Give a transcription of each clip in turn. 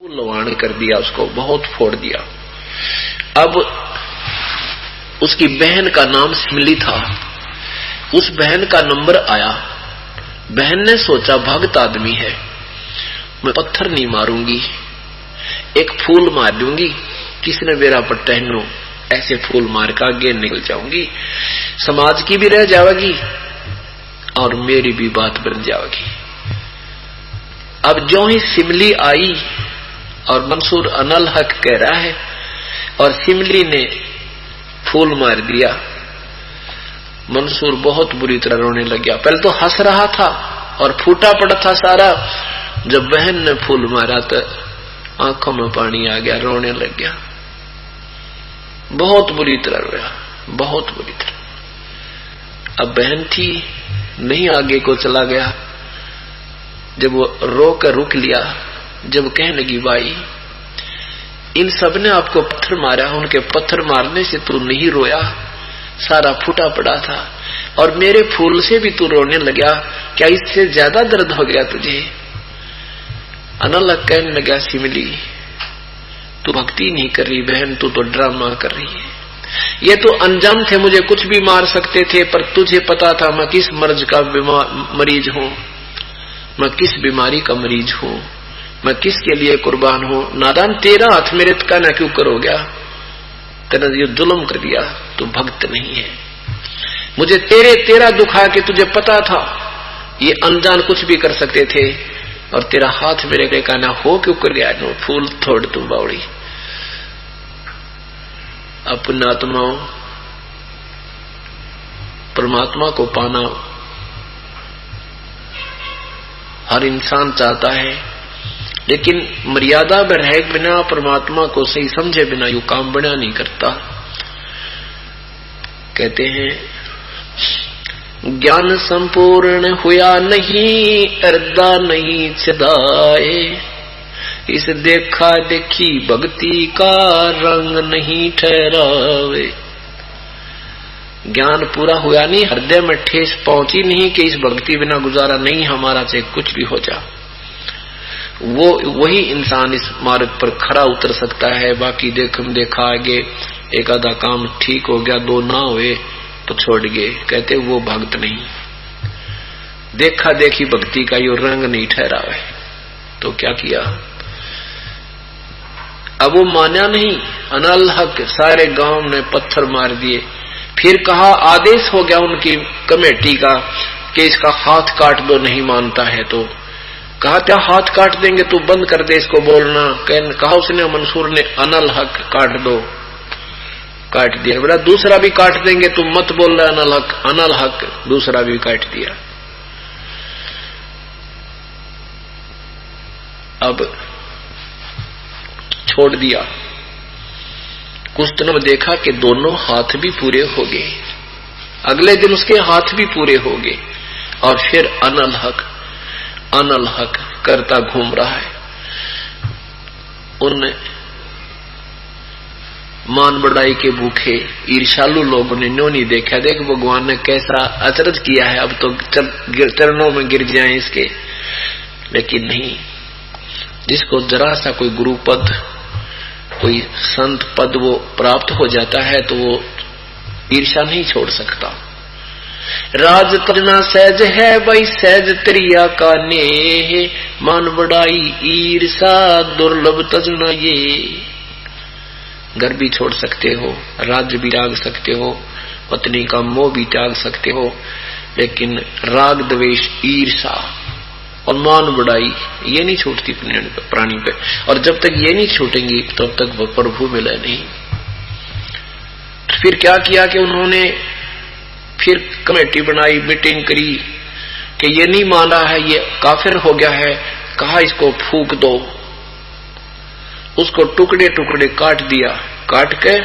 लवाण कर दिया, उसको बहुत फोड़ दिया। अब उसकी बहन का नाम सिमली था। उस बहन का नंबर आया। बहन ने सोचा भगत आदमी है, मैं पत्थर नहीं मारूंगी, एक फूल मार दूंगी, किसने मेरा पट्टहनो, ऐसे फूल मार कर आगे निकल जाऊंगी, समाज की भी रह जाएगी और मेरी भी बात बन जाएगी। अब जो ही सिमली आई और मंसूर अनल हक कह रहा है और सिमली ने फूल मार दिया, मंसूर बहुत बुरी तरह रोने लग गया। पहले तो हंस रहा था और फूटा पड़ा था सारा, जब बहन ने फूल मारा तो आंखों में पानी आ गया, रोने लग गया, बहुत बुरी तरह रोया, बहुत बुरी तरह। अब बहन थी, नहीं आगे को चला गया। जब वो रो कर रुक लिया, जब कहने लगी भाई इन सब ने आपको पत्थर मारा, उनके पत्थर मारने से तू नहीं रोया, सारा फूटा पड़ा था, और मेरे फूल से भी तू रोने लगा, क्या इससे ज्यादा दर्द हो गया तुझे? अनल कहने लगा सिमली तू भक्ति नहीं कर रही बहन, तू तो ड्रामा कर रही है। ये तो अनजान थे, मुझे कुछ भी मार सकते थे, पर तुझे पता था मैं किस मर्ज का मरीज हूं, मैं किस बीमारी का मरीज हूं, मैं किसके लिए कुर्बान हूं। नादान तेरा हाथ मेरे कहना क्यों करो गया, तेरा ये जुल्म कर दिया, तू भक्त नहीं है। मुझे तेरा दुखा कि तुझे पता था ये अनजान कुछ भी कर सकते थे, और तेरा हाथ मेरे के कहना हो क्यों कर गया, नो फूल थोड़ तुम बावड़ी। अपने आत्माओं परमात्मा को पाना हर इंसान चाहता है, लेकिन मर्यादा में रह बिना, परमात्मा को सही समझे बिना यू काम बना नहीं करता। कहते हैं ज्ञान संपूर्ण हुआ नहीं, अर्दा नहीं छदाए, इस देखा देखी भक्ति का रंग नहीं ठहरावे। ज्ञान पूरा हुआ नहीं, हृदय में ठेस पहुंची नहीं कि इस भक्ति बिना गुजारा नहीं हमारा, चाहे कुछ भी हो जा। वो वही इंसान इस मार्ग पर खरा उतर सकता है। बाकी देखा आगे एक आधा काम ठीक हो गया, दो ना हुए तो छोड़ गए, कहते वो भक्त नहीं। देखा देखी भक्ति का यो रंग नहीं ठहरा है, तो क्या किया? अब वो माना नहीं, अनल हक सारे गांव ने पत्थर मार दिए। फिर कहा, आदेश हो गया उनकी कमेटी का कि इसका हाथ काट दो, नहीं मानता है तो। कहा क्या हाथ काट देंगे, तू बंद कर दे इसको बोलना। कहा उसने, मंसूर ने, अनल हक काट दो, काट दिया। बोला दूसरा भी काट देंगे, तुम मत बोल रहे अनल हक, दूसरा भी काट दिया। अब छोड़ दिया। कुछ दिनों में देखा कि दोनों हाथ भी पूरे हो गए। अगले दिन उसके हाथ भी पूरे हो गए, और फिर अनल हक करता घूम रहा है। उन मान बढ़ाई के भूखे ईर्ष्यालु लोगों ने न्यों नहीं देखा, देख भगवान ने कैसा अचरज किया है, अब तो चरणों में गिर जाए इसके। लेकिन नहीं, जिसको जरा सा कोई गुरु पद, कोई संत पद वो प्राप्त हो जाता है, तो वो ईर्ष्या नहीं छोड़ सकता। राज तना सहज है भाई, सहज त्रिया का नेह, मान बढ़ाई ईर्षा दुर्लभ तजना ये। घर भी छोड़ सकते हो, राज्य भी त्याग सकते हो, पत्नी का मोह भी त्याग सकते हो, लेकिन राग द्वेष ईर्षा और मान बढ़ाई ये नहीं छूटती प्राणी पे। और जब तक ये नहीं छूटेंगी तब तक वो प्रभु मिले नहीं। फिर क्या किया कि उन्होंने फिर कमेटी बनाई, मीटिंग करी कि ये नहीं मान रहा है, ये काफिर हो गया है। कहा इसको फूंक दो। उसको टुकड़े टुकड़े काट दिया, काट के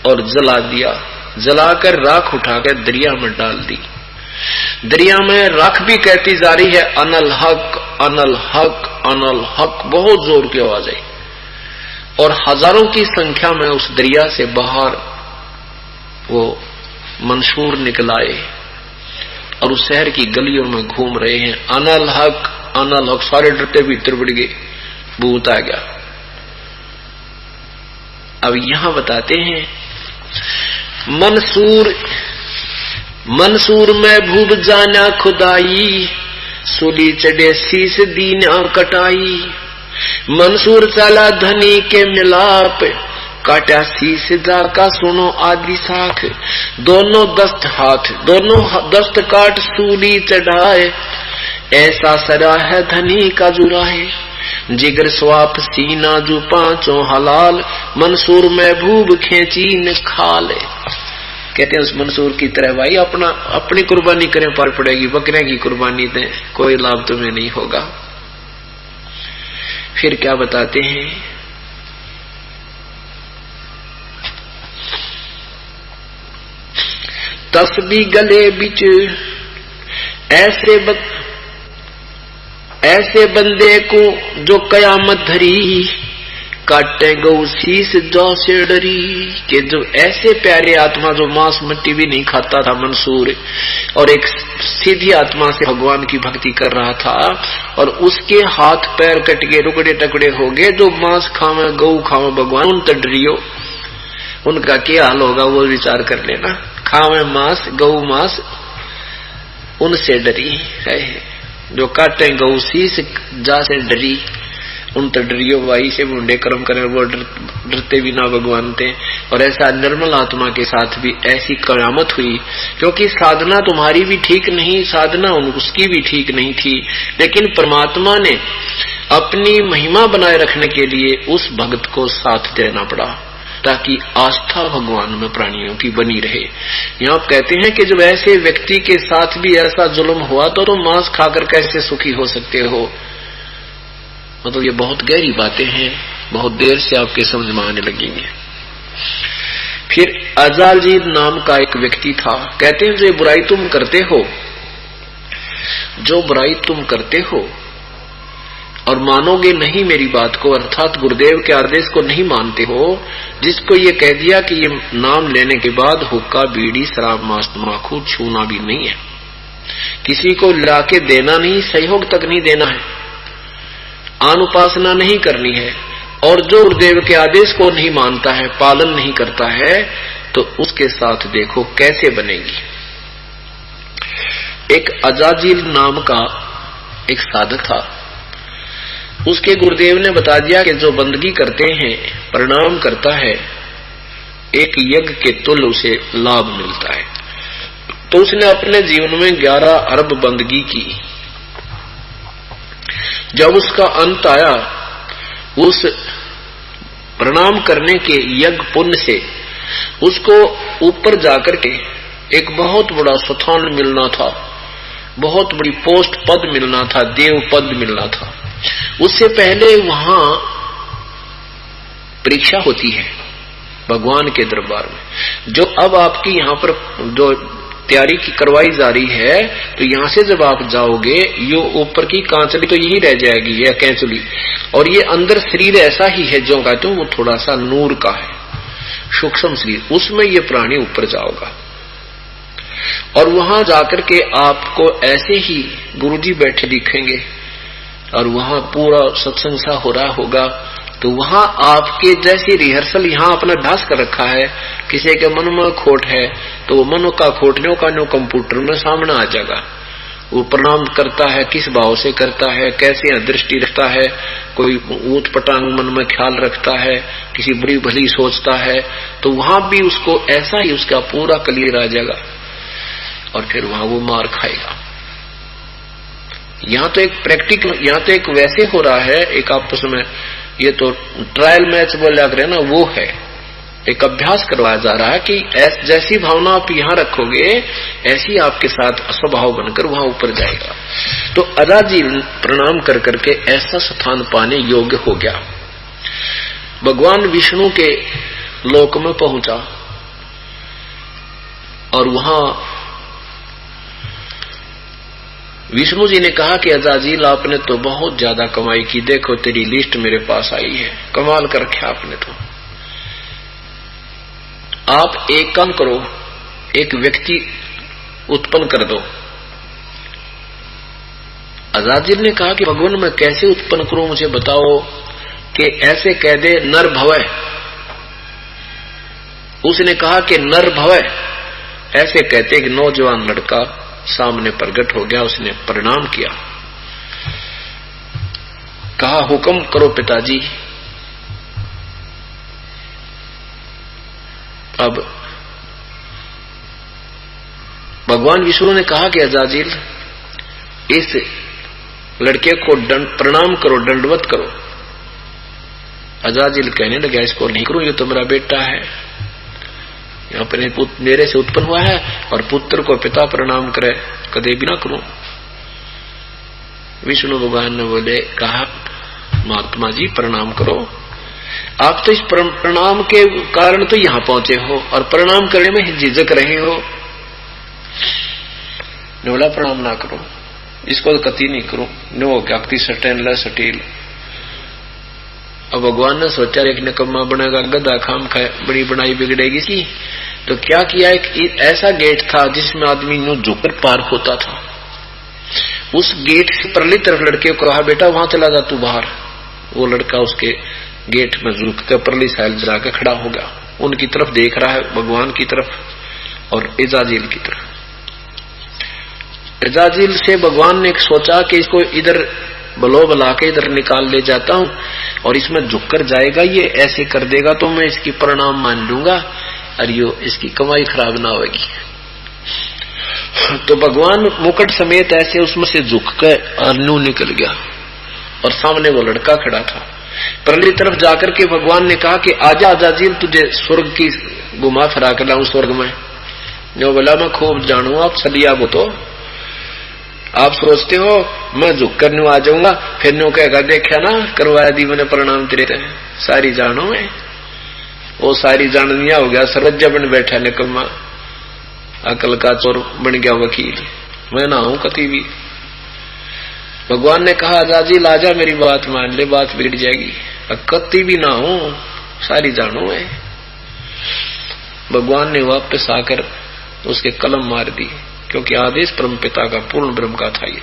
और जला दिया। जलाकर राख उठाकर दरिया में डाल दी। दरिया में राख भी कहती जा रही है अनल हक अनल हक अनल हक, बहुत जोर की आवाज आई, और हजारों की संख्या में उस दरिया से बाहर वो मंसूर निकल आए और उस शहर की गलियों में घूम रहे हैं। अनल हक, सारे डरते भीतर बढ़ गए, भूत आ गया। अब यहां बताते हैं, मंसूर में भूब जाना खुदाई, सूली चढ़े शीस दीना कटाई। मंसूर चला धनी के मिलाप, काटा शीस जाका सुनो आदि साख। दोनों दस्त हाथ, दोनों दस्त काट सूली चढ़ाए, ऐसा सरा है धनी का जुराए। जिगर स्वाप सीना जो पांचों हलाल, मंसूर में भूब खेची न खाले। कहते हैं उस मंसूर की तरह भाई अपनी कुर्बानी करें, पर पड़ेगी, बकरे की कुर्बानी दें, कोई लाभ तुम्हें नहीं होगा। फिर क्या बताते हैं, तस्बी गले बिच ऐसे बंदे को जो कयामत धरी, काटे गौ शीस जौ से डरी। कि जो ऐसे प्यारे आत्मा जो मांस मट्टी भी नहीं खाता था मंसूर, और एक सीधी आत्मा से भगवान की भक्ति कर रहा था, और उसके हाथ पैर कट गए, रुकड़े टकड़े हो गए। जो मांस खावे गौ खावे भगवान, उन तो डरियो, उनका क्या हाल होगा वो विचार कर लेना। खावे मांस गौ मांस, उनसे डरी है। जो काटे गौ शीस जा से डरी, उन तो डरियो भाई से मुंडे कर्म करे, वो डरते भी ना भगवान थे। और ऐसा निर्मल आत्मा के साथ भी ऐसी कयामत हुई, क्योंकि साधना तुम्हारी भी ठीक नहीं, साधना उसकी भी ठीक नहीं थी, लेकिन परमात्मा ने अपनी महिमा बनाए रखने के लिए उस भक्त को साथ देना पड़ा, ताकि आस्था भगवान में प्राणियों की बनी रहे। यहाँ कहते हैं कि जब ऐसे व्यक्ति के साथ भी ऐसा जुल्म हुआ तो मांस खाकर कैसे सुखी हो सकते हो। मतलब ये बहुत गहरी बातें हैं, बहुत देर से आपके समझ में आने लगेंगे। फिर अजालजीद नाम का एक व्यक्ति था। कहते हैं जो ये बुराई तुम करते हो, जो बुराई तुम करते हो और मानोगे नहीं मेरी बात को, अर्थात गुरुदेव के आदेश को नहीं मानते हो, जिसको ये कह दिया कि ये नाम लेने के बाद हुक्का बीड़ी शराब मांस तम्बाकू छूना भी नहीं है, किसी को लाके देना नहीं, सहयोग तक नहीं देना है, अनुपासना नहीं करनी है, और जो गुरुदेव के आदेश को नहीं मानता है, पालन नहीं करता है, तो उसके साथ देखो कैसे बनेगी। एक अजाजिल नाम का एक साधक था, उसके गुरुदेव ने बता दिया कि जो बंदगी करते हैं, प्रणाम करता है, एक यज्ञ के तुल्य उसे लाभ मिलता है। तो उसने अपने जीवन में 11 अरब बंदगी की। जब उसका अंत आया, उस प्रणाम करने के यज्ञ पुण्य से उसको ऊपर जाकर के एक बहुत बड़ा स्थान मिलना था, बहुत बड़ी पोस्ट पद मिलना था, देव पद मिलना था। उससे पहले वहां परीक्षा होती है भगवान के दरबार में। जो अब आपकी यहाँ पर जो तैयारी की करवाई जा रही है, तो यहां से जब आप जाओगे, यो ऊपर की कांचली तो यही रह जाएगी, यह कैंचली, और ये अंदर शरीर ऐसा ही है जो कहते हो वो थोड़ा सा नूर का है, सूक्ष्म शरीर, उसमें ये प्राणी ऊपर जाओगा। और वहां जाकर के आपको ऐसे ही गुरुजी बैठे दिखेंगे, और वहां पूरा सत्संग सा हो रहा होगा। तो वहां आपके जैसी रिहर्सल यहाँ अपना अभ्यास कर रखा है, किसी के मन में खोट है तो वो मनो का खोटने का नो कंप्यूटर में सामने आ जाएगा। वो प्रणाम करता है, किस भाव से करता है, कैसे दृष्टि रखता है, कोई ऊट पटांग मन में ख्याल रखता है, किसी बुरी भली सोचता है, तो वहां भी उसको ऐसा ही उसका पूरा क्लियर आ जाएगा, और फिर वहां वो मार खाएगा। यहाँ तो एक प्रैक्टिकल, यहाँ तो एक वैसे हो रहा है, एक आपस में ये तो ट्रायल मैच बोला करे ना, वो है, एक अभ्यास करवाया जा रहा है कि जैसी भावना आप यहाँ रखोगे, ऐसी आपके साथ स्वभाव बनकर वहां ऊपर जाएगा। तो अजाजी प्रणाम कर करके ऐसा स्थान पाने योग्य हो गया। भगवान विष्णु के लोक में पहुंचा, और वहां विष्णु जी ने कहा कि अजाजील आपने तो बहुत ज्यादा कमाई की, देखो तेरी लिस्ट मेरे पास आई है, कमाल कर रखा आपने तो। आप एक काम करो, एक व्यक्ति उत्पन्न कर दो। अजाजील ने कहा कि भगवान मैं कैसे उत्पन्न करूं, मुझे बताओ। कि ऐसे कह दे नर भवय, उसने कहा कि नर भवै, ऐसे कहते कि नौजवान लड़का सामने प्रकट हो गया। उसने प्रणाम किया, कहा हुक्म करो पिताजी। अब भगवान विष्णु ने कहा कि अजाजिल, इस लड़के को प्रणाम करो, दंडवत करो। अजाजिल कहने लगा इसको नहीं करूं, ये तो मेरा बेटा है, अपने पुत्र मेरे से उत्पन्न हुआ है और पुत्र को पिता प्रणाम करे, कदे भी ना करूं। विष्णु भगवान ने बोले कहा महात्मा जी प्रणाम करो, आप तो इस प्रणाम के कारण तो यहां पहुंचे हो और प्रणाम करने में झिझक रहे हो। ने बोला प्रणाम ना करो, इसको तो कति नहीं करूं, ने वो क्या सटेन सटील। अब भगवान ने सोचा एक निकम्मा बनेगा, गधा खाम खाए, बड़ी बनाई बिगड़ेगी इसकी। तो क्या किया, एक ऐसा गेट था जिसमें आदमी यूं झुककर पार होता था। उस गेट से परली तरफ लड़के को कहा बेटा वहां चला जा तू बाहर। वो लड़का उसके गेट में झुककर परली साइड जाकर खड़ा हो गया, उनकी तरफ देख रहा है, भगवान की तरफ और इजाजिल की तरफ। इजाजिल से भगवान ने सोचा कि इसको इधर बलो बला के इधर निकाल ले जाता हूं और इसमें झुककर जाएगा, ये ऐसे कर देगा तो मैं इसकी प्रणाम मान लूंगा और यो इसकी कमाई खराब ना होगी। तो भगवान मुकुट समेत ऐसे उसमें से झुककर अनु निकल गया और सामने वो लड़का खड़ा था। परली तरफ जाकर के भगवान ने कहा कि आजा अजाजिल, तुझे स्वर्ग की घुमा फिरा कर लाऊं स्वर्ग में। जो बोला मैं खूब जानू, आप सलिया वो तो आप सोचते हो मैं झुक कर न्यू आ जाऊंगा, फिर न्यू कहेगा देखा ना करवाया दी मैंने प्रणाम तेरे, सारी जानो मैं। वो सारी जाननिया हो गया, सरज्जा बन बैठा निकम्मा, अकल का चोर बन गया वकील, मैं ना हूं कति भी। भगवान ने कहा अजाजिल आजा मेरी बात मान ले, बात बिगड़ जाएगी, कति भी ना हूं, सारी जानो मैं। भगवान ने वापस आकर उसके कलम मार दी, क्योंकि आदेश परमपिता का पूर्ण ब्रह्म का था। ये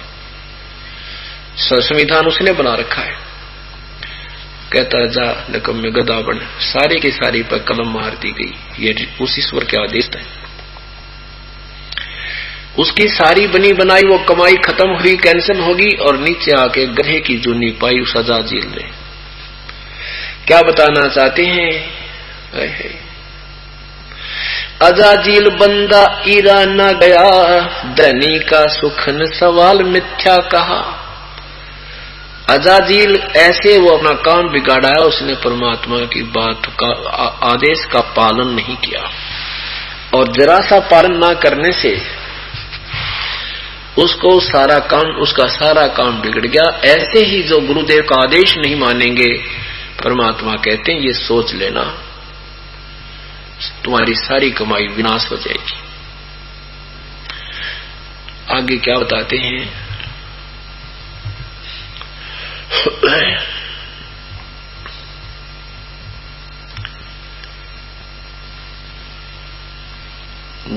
संविधान उसने बना रखा है। कहता जा नकम में गदा बन, सारे की सारी पर कलम मार दी गई, ये उस ईश्वर के आदेश था। उसकी सारी बनी बनाई वो कमाई खत्म हुई, कैंसिल होगी और नीचे आके ग्रह की जूनी पाई उस अजाजिल ने। क्या बताना चाहते हैं? अजाजिल बंदा इरा न गया, धनी का सुखन सवाल मिथ्या कहा। अजाजिल ऐसे वो अपना काम बिगाड़ा है, उसने परमात्मा की बात का आदेश का पालन नहीं किया और जरा सा पालन ना करने से उसको उसका सारा काम बिगड़ गया। ऐसे ही जो गुरुदेव का आदेश नहीं मानेंगे, परमात्मा कहते हैं ये सोच लेना तुम्हारी सारी कमाई विनाश हो जाएगी। आगे क्या बताते हैं?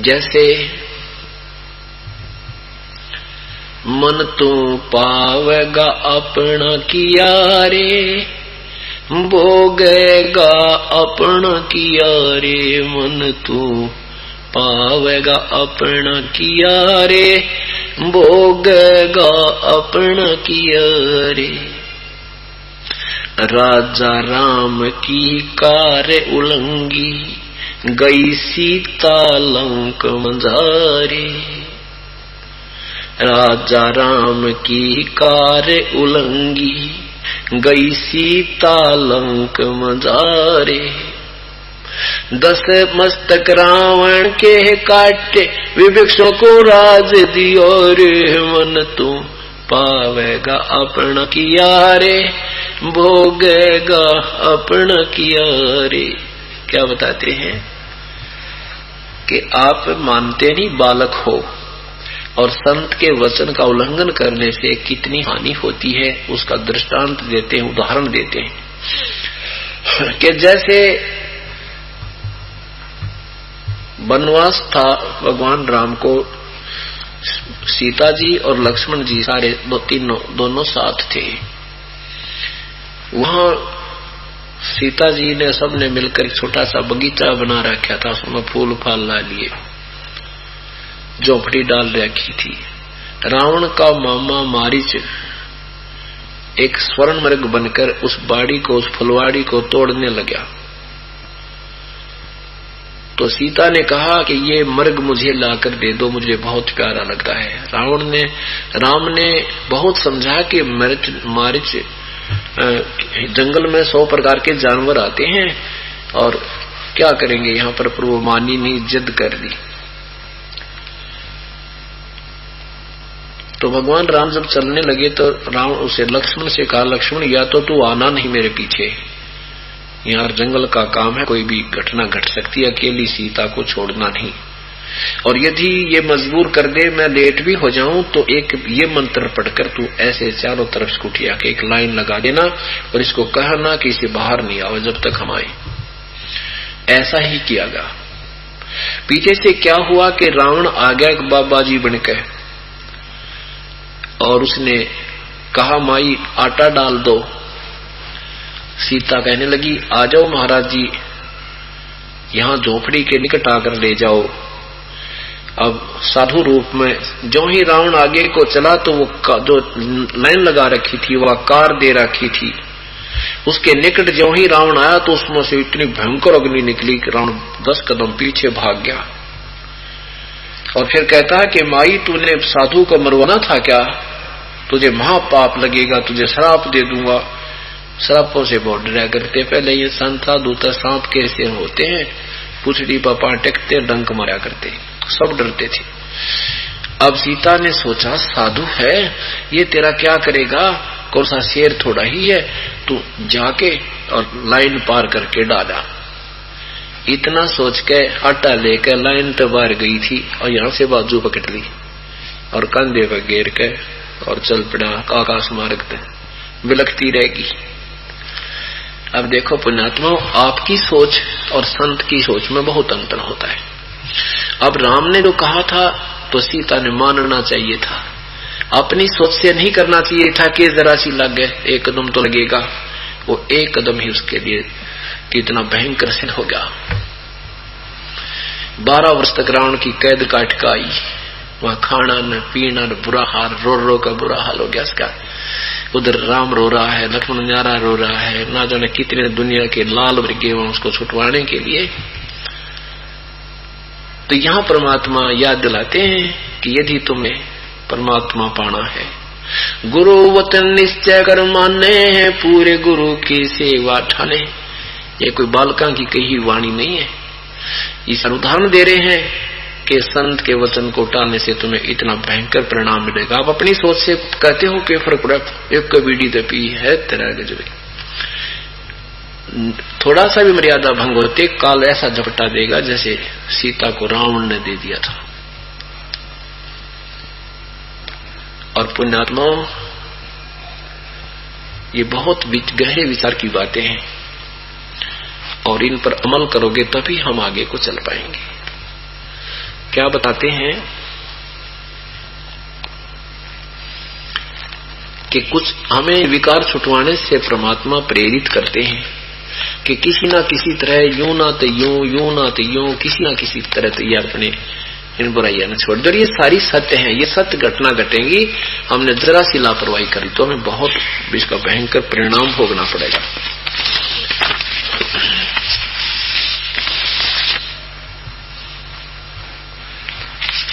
जैसे मन तू पावेगा अपना किया रे, भोगेगा अपना किया रे। मन तू पावेगा अपना किया रे, भोगेगा अपना किया रे। राजा राम की कार उलंगी, गई सीता लंक मंझारे। राजा राम की कार उलंगी, गई सीता लंक मंझारे। 10 मस्तक रावण के काटे, विभीषण को राज दियो रे। मन तू पावेगा अपना किया रे, भोगेगा अपना किया रे। क्या बताते हैं कि आप मानते नहीं बालक हो और संत के वचन का उल्लंघन करने से कितनी हानि होती है, उसका दृष्टांत देते हैं, उदाहरण देते हैं कि जैसे वनवास था, भगवान राम को सीता जी और लक्ष्मण जी सारे दोनों साथ थे। वहां सीता जी ने सबने मिलकर छोटा सा बगीचा बना रखा था, उसमें फूल फाल ला लिए, झोपड़ी डाल रखी थी। रावण का मामा मारीच एक स्वर्ण मृग बनकर उस बाड़ी को, उस फुलवाड़ी को तोड़ने लगा। तो सीता ने कहा कि ये मृग मुझे लाकर दे दो, मुझे बहुत प्यारा लगता है। राम ने बहुत समझा कि मारीच जंगल में 100 प्रकार के जानवर आते हैं और क्या करेंगे यहाँ पर, वो मानी नहीं, जिद कर दी। तो भगवान राम जब चलने लगे तो राम उसे लक्ष्मण से कहा, लक्ष्मण या तो तू आना नहीं मेरे पीछे, यहाँ जंगल का काम है, कोई भी घटना घट सकती है, अकेली सीता को छोड़ना नहीं, और यदि ये मजबूर कर दे मैं लेट भी हो जाऊं तो एक ये मंत्र पढ़कर तू ऐसे चारों तरफ से कुटिया के एक लाइन लगा देना और इसको कहना कि इसे बाहर नहीं आओ जब तक हम आए। ऐसा ही किया गया। पीछे से क्या हुआ कि रावण आ गया एक बाबा जी बनकर और उसने कहा माई आटा डाल दो। सीता कहने लगी आ जाओ महाराज जी, यहाँ झोपड़ी के निकट आकर ले जाओ। अब साधु रूप में जो ही रावण आगे को चला तो वो जो लाइन लगा रखी थी, वह कार दे रखी थी, उसके निकट जो ही रावण आया तो उसमें से इतनी भयंकर अग्नि निकली कि रावण 10 कदम पीछे भाग गया। और फिर कहता है कि माई तूने साधु को मरवाना था क्या, तुझे महापाप लगेगा, तुझे श्राप दे दूंगा। श्रापों से बहुत डरा करते, पहले ये संत साधु तो सांप कैसे होते हैं, पुछड़ी पापा टेकते, डंक मारा करते, सब डरते थे। अब सीता ने सोचा साधु है ये, तेरा क्या करेगा, कौन सा शेर थोड़ा ही है, तू जाके और लाइन पार करके डाला। इतना सोच के आटा लेकर लाइन तो बाहर गई थी और यहाँ से बाजू पकड़ ली और कंधे पर घेर के और चल पड़ा आकाश मार्ग तक, बिलखती रहेगी। अब देखो पुण्यात्मा, आपकी सोच और संत की सोच में बहुत अंतर होता है। अब राम ने जो कहा था तो सीता ने मानना चाहिए था, अपनी सोच से नहीं करना चाहिए था कि जरा सी लग गए, एक कदम तो लगेगा। वो एक कदम ही उसके लिए कितना भयंकर सिद्ध हो गया। 12 वर्ष तक रावण की कैद काट का आई, वहां खाना न पीना न, बुरा हाल, रो रो का बुरा हाल हो गया उसका। उधर राम रो रहा है, लक्ष्मण न्यारा रो रहा है, ना जाने कितने दुनिया के लाल वर्गे वहां उसको छुटवाने के लिए। तो यहाँ परमात्मा याद दिलाते हैं कि यदि तुम्हें परमात्मा पाना है, गुरु वचन निश्चय कर माने हैं, पूरे गुरु की सेवा ठाने। ये कोई बालका की कही वाणी नहीं है, इस उदाहरण दे रहे हैं कि संत के वचन को टालने से तुम्हें इतना भयंकर परिणाम मिलेगा। आप अपनी सोच से कहते हो कि फर्क पड़ा, एक बीड़ी दपी है तेरा गजबे, थोड़ा सा भी मर्यादा भंग होते काल ऐसा झपटा देगा जैसे सीता को रावण ने दे दिया था। और पुण्यात्माओं, ये बहुत गहरे विचार की बातें हैं और इन पर अमल करोगे तभी हम आगे को चल पाएंगे। क्या बताते हैं कि कुछ हमें विकार छुटवाने से परमात्मा प्रेरित करते हैं कि किसी ना किसी तरह यूं ना तो यूं ना तो यूं, किसी ना किसी तरह तो ये अपने इन बुराइयां न छोड़ दो। ये सारी सत्य है, ये सत्य घटना घटेंगी, हमने जरा सी लापरवाही करी तो हमें बहुत इसका भयंकर परिणाम भोगना पड़ेगा।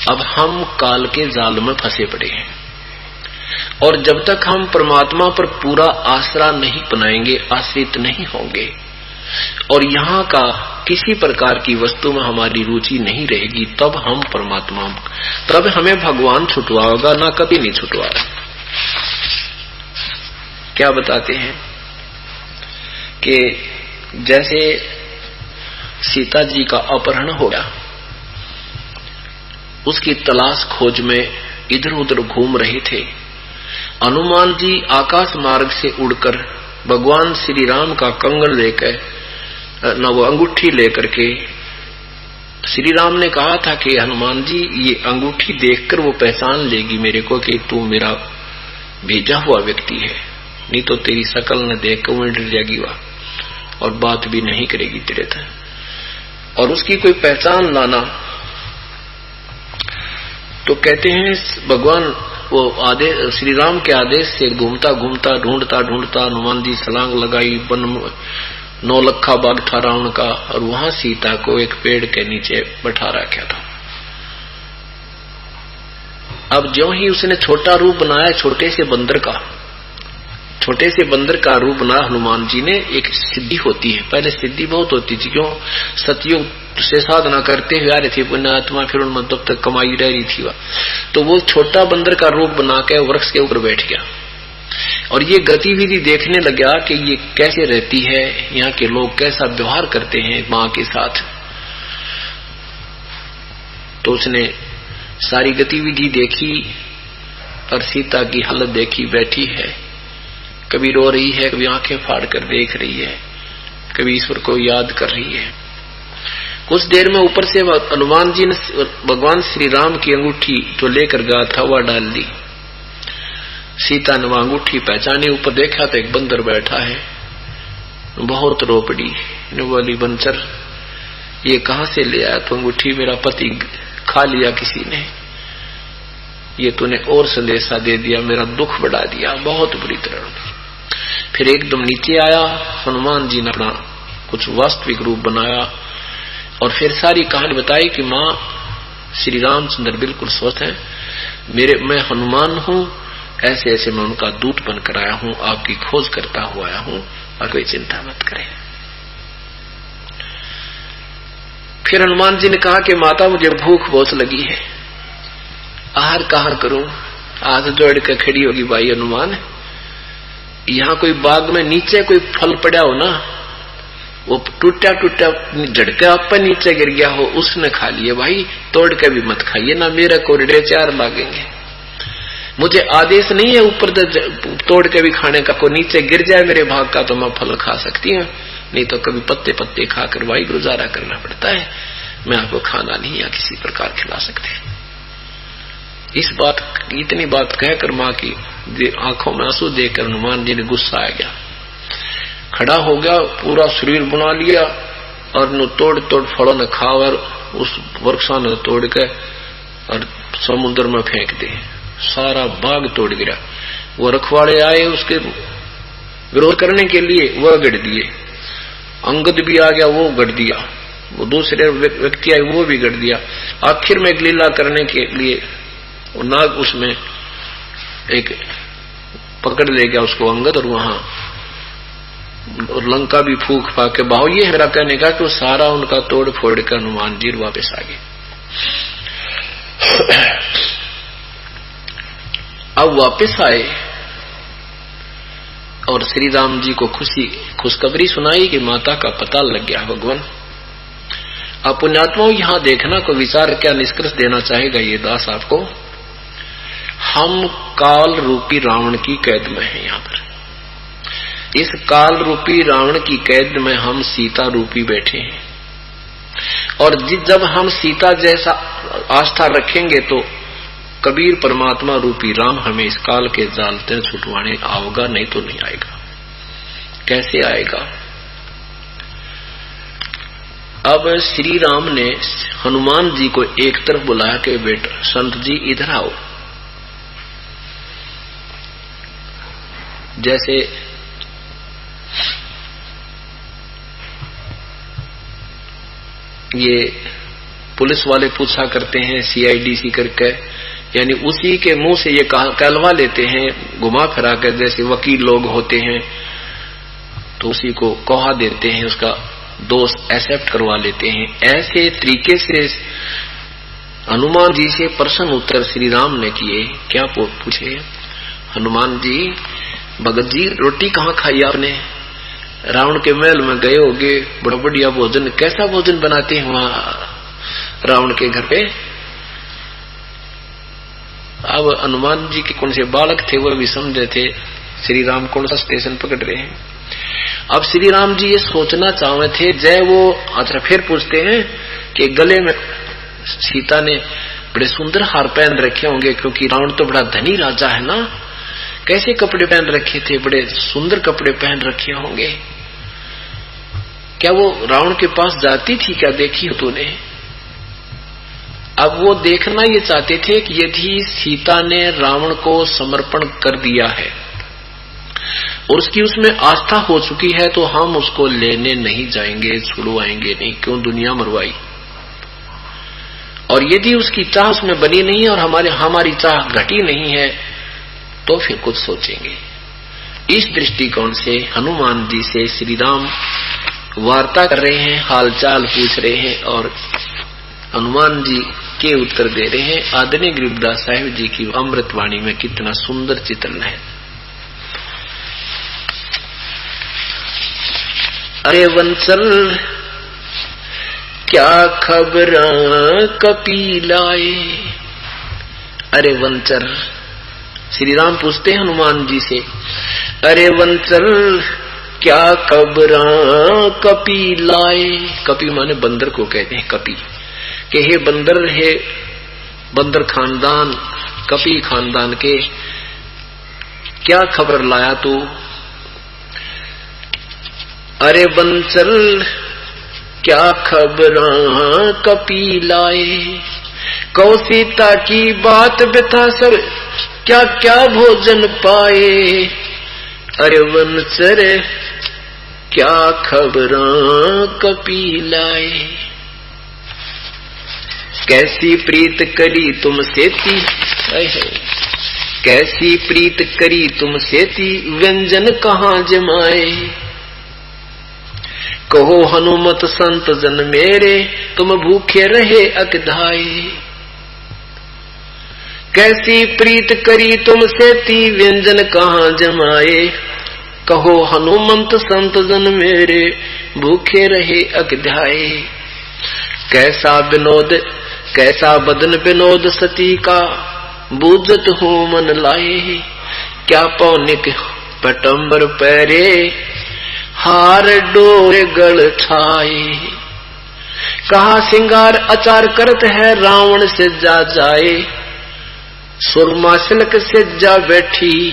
अब हम काल के जाल में फंसे पड़े हैं और जब तक हम परमात्मा पर पूरा आसरा नहीं बनाएंगे, आश्रित नहीं होंगे और यहाँ का किसी प्रकार की वस्तु में हमारी रुचि नहीं रहेगी, तब हम परमात्मा, तब हमें भगवान छुटवाएगा, ना कभी नहीं छुटवाएगा। क्या बताते हैं कि जैसे सीता जी का अपहरण हो गया, उसकी तलाश खोज में इधर उधर घूम रहे थे। हनुमान जी आकाश मार्ग से उड़कर भगवान श्री राम का कंगन लेकर न वो अंगूठी लेकर के, श्री राम ने कहा था कि हनुमान जी ये अंगूठी देखकर वो पहचान लेगी मेरे को कि तू मेरा भेजा हुआ व्यक्ति है, नहीं तो तेरी शकल न देख कर वो डर जाएगी। वह और बात भी नहीं करेगी तेरे से, और उसकी कोई पहचान लाना। तो कहते हैं भगवान वो आदेश, श्री राम के आदेश से घूमता घूमता ढूंढता ढूंढता हनुमान जी छलांग लगाई, वन 9 लखा बाग था रावण का, और वहां सीता को एक पेड़ के नीचे बैठा रखा था। अब ज्यों ही उसने छोटा रूप बनाया, छोटे से बंदर का रूप बना हनुमान जी ने। एक सिद्धि होती है, पहले सिद्धि बहुत होती थी, क्यों सतयुग से साधना करते हुए आ रही थी पुण्यात्मा, फिर उनमें तब तक कमाई रह रही थी। तो वो छोटा बंदर का रूप बना के वृक्ष के ऊपर बैठ गया, और ये गतिविधि देखने लगा कि ये कैसे रहती है, यहाँ के लोग कैसा व्यवहार करते हैं माँ के साथ। तो उसने सारी गतिविधि देखी, और सीता की हालत देखी, बैठी है, कभी रो रही है, कभी आंखें फाड़ कर देख रही है, कभी ईश्वर को याद कर रही है। कुछ देर में ऊपर से हनुमान जी ने भगवान श्री राम की अंगूठी जो लेकर गया था वह डाल दी। सीता ने वह अंगूठी पहचानी, ऊपर देखा तो एक बंदर बैठा है। बहुत रो पड़ी, बोली बंचर ये कहां से ले आया? तो अंगूठी मेरा पति खा लिया किसी ने, ये तूने और संदेशा दे दिया, मेरा दुख बढ़ा दिया बहुत बुरी तरह। फिर एकदम नीचे आया, हनुमान जी ने अपना कुछ वास्तविक रूप बनाया, और फिर सारी कहानी बताई कि माँ श्री रामचंद्र बिल्कुल स्वस्थ है, मैं हनुमान हूँ, ऐसे ऐसे मैं उनका दूत बनकर आया हूँ, आपकी खोज करता हुआ आया हूँ, और कोई चिंता मत करें। फिर हनुमान जी ने कहा कि माता मुझे भूख बहुत लगी है, आहार कहां करूं? हाथ जोड़ के खड़ी होगी भाई हनुमान, यहाँ कोई बाग में नीचे कोई फल पड़ा हो ना, वो टूटा टूटा झटका आप पर नीचे गिर गया हो, उसने खा लिए भाई, तोड़ के भी मत खाइए ना, मेरे को 4 लागेंगे। मुझे आदेश नहीं है ऊपर तोड़ के भी खाने का, को नीचे गिर जाए मेरे भाग का तो मैं फल खा सकती हूँ, नहीं तो कभी पत्ते पत्ते खाकर भाई गुजारा करना पड़ता है, मैं आपको खाना नहीं या किसी प्रकार खिला सकती। इतनी बात कहकर माँ की आंखों में आंसू देखकर हनुमान जी ने गुस्सा आ गया, खड़ा हो गया, पूरा शरीर बना लिया, और न तोड़ तोड़ फलों ने खा, और उस वृक्षा ने तोड़ के और समुद्र में फेंक दे, सारा बाग तोड़ गिरा। वो रखवाड़े आए उसके विरोध करने के लिए, वह गढ़ दिए, अंगद भी आ गया, वो गढ़ दिया, वो दूसरे व्यक्ति आए, वो भी गढ़ दिया। आखिर में एक लीला करने के लिए वो नाग उसमें एक पकड़ ले गया उसको अंगद, और वहां और लंका भी फूक फाक के बाहो। ये मेरा कहने का कि वो सारा उनका तोड़ फोड़ कर हनुमान जी वापस आ गए। अब वापस आए और श्री राम जी को खुशखबरी सुनाई कि माता का पता लग गया भगवान। अब पुण्यात्माओं यहां देखना को विचार क्या निष्कर्ष देना चाहेगा ये दास आपको। हम काल रूपी रावण की कैद में हैं। यहाँ पर इस काल रूपी रावण की कैद में हम सीता रूपी बैठे हैं, और जब हम सीता जैसा आस्था रखेंगे तो कबीर परमात्मा रूपी राम हमें इस काल के जाल से छुटवाने आएगा, नहीं तो नहीं आएगा। कैसे आएगा? अब श्री राम ने हनुमान जी को एक तरफ बुलाया कि बेटा संत जी इधर आओ। जैसे ये पुलिस वाले पूछा करते हैं CIDC करके, यानी उसी के मुंह से ये कहलवा लेते हैं घुमा फिरा कर, जैसे वकील लोग होते हैं तो उसी को कहा देते हैं, उसका दोष एक्सेप्ट करवा लेते हैं। ऐसे तरीके से हनुमान जी से प्रश्न उत्तर श्री राम ने किए। क्या पूछे? हनुमान जी, भगत जी रोटी कहाँ खाई आपने? रावण के महल में गए होगे, बड़ा बढ़िया भोजन, कैसा भोजन बनाते हैं वहां रावण के घर पे? अब हनुमान जी के कौन से बालक थे वो भी समझे थे श्री राम कौन सा स्टेशन पकड़ रहे हैं। अब श्री राम जी ये सोचना चाहे थे, जय वो अच्छा फिर पूछते हैं कि गले में सीता ने बड़े सुंदर हार पहन रखे होंगे, क्योंकि रावण तो बड़ा धनी राजा है ना, कैसे कपड़े पहन रखे थे? बड़े सुंदर कपड़े पहन रखे होंगे। क्या वो रावण के पास जाती थी? क्या देखी हो तूने? अब वो देखना ये चाहते थे कि यदि सीता ने रावण को समर्पण कर दिया है और उसकी उसमें आस्था हो चुकी है तो हम उसको लेने नहीं जाएंगे, छुड़वाएंगे नहीं, क्यों दुनिया मरवाई। और यदि उसकी चाह उसमें बनी नहीं है और हमारी चाह घटी नहीं है तो फिर कुछ सोचेंगे। इस दृष्टिकोण से हनुमान जी से श्री राम वार्ता कर रहे हैं, हालचाल पूछ रहे हैं और हनुमान जी के उत्तर दे रहे हैं। आदरणीय गरीबदास साहिब जी की अमृतवाणी में कितना सुंदर चित्रण है। अरे वंचल क्या खबर कपिलाए। अरे वंचल, श्री राम पूछते हैं हनुमान जी से, अरे वंचल क्या खबर कपिलाए। कपि माने बंदर को कहते हैं कपि, कि हे बंदर खानदान, कपि खानदान के क्या खबर लाया तू। अरे वंचल क्या खबर कपिलाए। कौ सीता की बात बता सब क्या क्या भोजन पाए। अरे वंचल क्या खबर कपिलाए। कैसी प्रीत करी तुमसे थी, कैसी प्रीत करी तुमसे थी, व्यंजन कहाँ जमाए। कहो हनुमत संत जन मेरे, तुम भूखे रहे अकधाए। कैसी प्रीत करी तुमसे थी, व्यंजन कहाँ जमाए। कहो हनुमंत संत जन मेरे, भूखे रहे अकधाए। कैसा विनोद कैसा बदन विनोद सती का, बूझत हूँ मन लाए। क्या पौनिक पटंबर पैरे, हार डोर गल छाए। कहा सिंगार अचार करत है, रावण से जा जाए। सुरमा सिलक से जा बैठी,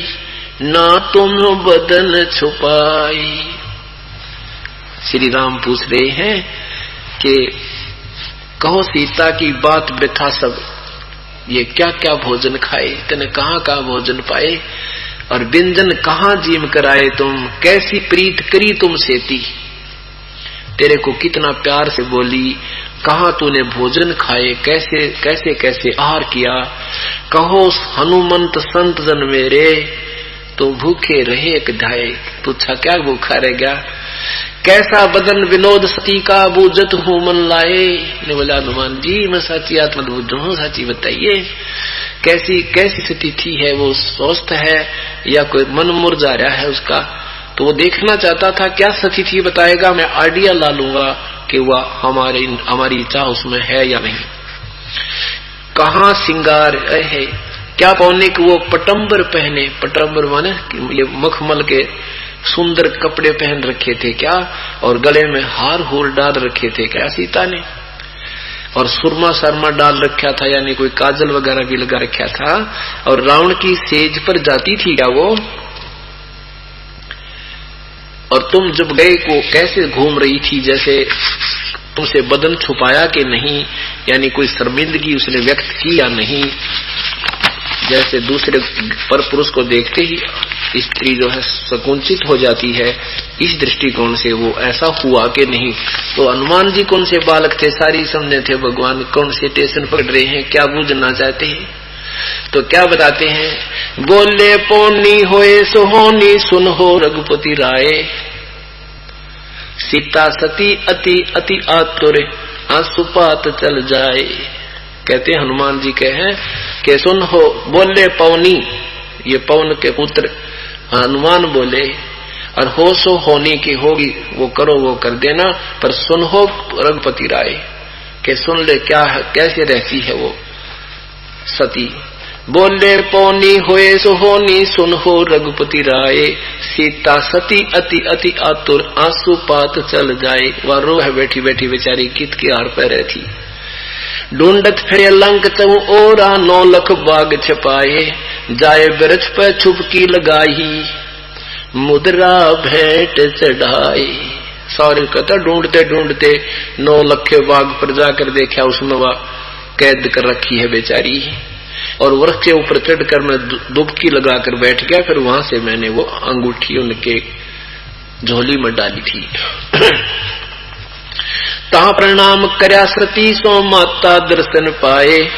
ना तुम बदन छुपाई। श्री राम पूछ रहे हैं कि कहो सीता की बात बिठा सब, ये क्या क्या भोजन खाए, तने कहाँ कहाँ भोजन पाए और व्यंजन कहाँ जीम कराए तुम। कैसी प्रीत करी तुमसे थी, तेरे को कितना प्यार से बोली। कहाँ तूने भोजन खाए, कैसे कैसे कैसे आहार किया। कहो हनुमंत संत जन मेरे, तो भूखे रहे कधाए। पूछा क्या भूखा रह गया। कैसा बदन विनोद सती का, बूझत हूँ मन लाए। ने बोला हनुमान जी मैं साची आत्मा बुझ हूँ, साची बताइए कैसी कैसी स्थिति है, वो स्वस्थ है या कोई मन मुरझा रहा है उसका। तो वो देखना चाहता था क्या स्थिति बताएगा, मैं आइडिया ला लूंगा कि वह हमारी इच्छा उसमें है या नहीं। कहाँ सिंगार है, क्या पौने कि वो पटंबर पहने। पटंबर माने ये मखमल के सुंदर कपड़े पहन रखे थे क्या, और गले में हार होर डाल रखे थे क्या सीता ने, और सुरमा शर्मा डाल रखा था, यानी कोई काजल वगैरह भी लगा रखा था। और रावण की सेज पर जाती थी क्या वो। और तुम जब गए को कैसे घूम रही थी, जैसे तुमसे बदन छुपाया कि नहीं, यानी कोई शर्मिंदगी उसने व्यक्त की या नहीं। जैसे दूसरे पर पुरुष को देखते ही स्त्री जो है संकुचित हो जाती है, इस दृष्टिकोण से वो ऐसा हुआ कि नहीं। तो हनुमान जी कौन से बालक थे, सारी समझे थे भगवान कौन से स्टेशन पकड़ रहे हैं, क्या बूझना चाहते हैं। तो क्या बताते हैं, बोले पौनी होए सुहोनी, सुन हो रघुपति राय। सीता सती अति अति आतुर, आंसुपात चल जाए। कहते हनुमान जी कहे कि सुन हो, बोले पौनी, ये पवन के पुत्र हनुमान बोले, और हो सो होनी की होगी, वो करो वो कर देना, पर सुन हो रघुपति राय, के सुन ले क्या है, कैसे रहती है वो सती। बोले पौनी होए सुहोनी, सुन हो रघुपति राय। सीता सती अति अति आतुर, आंसुपात चल जाए। वह रो है बैठी बैठी बेचारी, कित की हार पर रहती। ढूंढत फिर लंक चहु ओरा, 9 लाख बाग छपाए। जाए वृक्ष पर छुपकी लगाई, मुद्रा भेंट चढ़ाई। सारे कहता ढूंढते ढूंढते 9 लखे बाग पर जाकर देखा, उसमें वह कैद कर रखी है बेचारी, और वृक्ष के ऊपर चढ़कर मैं डुबकी लगाकर बैठ गया। फिर वहां से मैंने वो अंगूठी उनके झोली में डाली थी। ता प्रणाम करया श्रुति सो माता दर्शन पाए,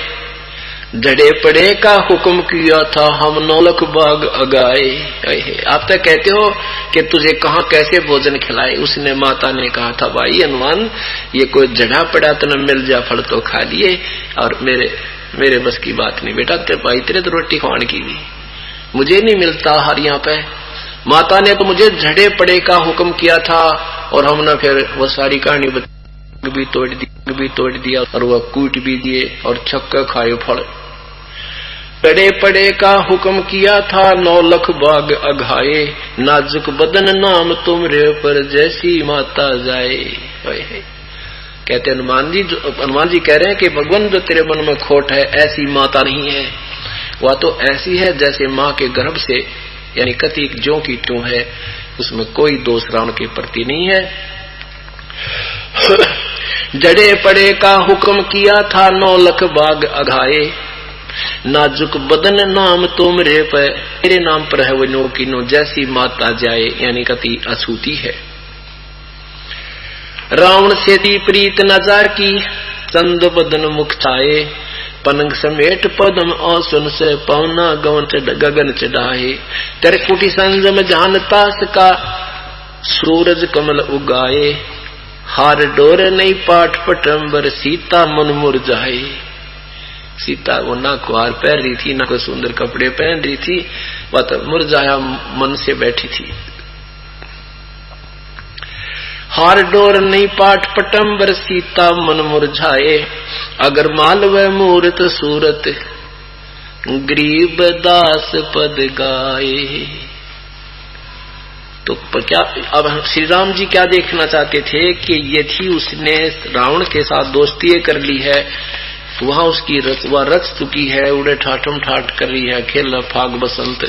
जड़े पड़े का हुक्म किया था हम 9 लख बाग अगाए। आप तो कहते हो कि तुझे कहाँ कैसे भोजन खिलाए। उसने माता ने कहा था भाई हनुमान, ये कोई जड़ा पड़ा तो न मिल जा फल तो खा लिए, और मेरे बस की बात नहीं बेटा, तेरे भाई तेरे तो रोटी खाने की भी मुझे नहीं मिलता हर यहाँ पे। माता ने तो मुझे झड़े पड़े का हुक्म किया था, और हमने फिर वो सारी कहानी भी तोड़ दिया और वह कूट भी दिए और छक्का खाए फल। पड़े पड़े का हुक्म किया था 9 लख बाग अघाए, नाजुक बदन नाम तुमरे पर जैसी माता जाए। कहते हनुमान जी कह रहे हैं कि भगवान जो तेरे मन में खोट है ऐसी माता नहीं है, वह तो ऐसी है जैसे माँ के गर्भ से, यानी कति ज्यों की त्यों है, उसमें कोई दोष रावण के प्रति नहीं है। जड़े पड़े का हुक्म किया था 9 लख बाग अघाए, नाजुक बदन नाम तुमरे पर, तेरे नाम पर है वो नो की नो जैसी माता जाए, यानी कति अछूती है। रावण से दी प्रीत नजार की चंद बदन मुख छाए, पनंग समेट पदम औसन से पवना गगन चढ़ाए। तेरे कुटी संजम जानता सका सूरज कमल उगाए, हार डोर नहीं पाठ पटंबर सीता मन मुरझाए। सीता वो ना कुआर पहन रही थी, ना कोई सुंदर कपड़े पहन रही थी, वह तो मुरझाया मन से बैठी थी। हार डोर नहीं पाठ पटंबर सीता मन मुरझाए, अगर मालव मूर्त सूरत गरीब दास पद गाए। तो क्या अब श्री राम जी क्या देखना चाहते थे कि यदि उसने रावण के साथ दोस्ती कर ली है, वहां उसकी रच चुकी है, उड़े ठाठम ठाठ कर रही है, खेल फाग बसंत,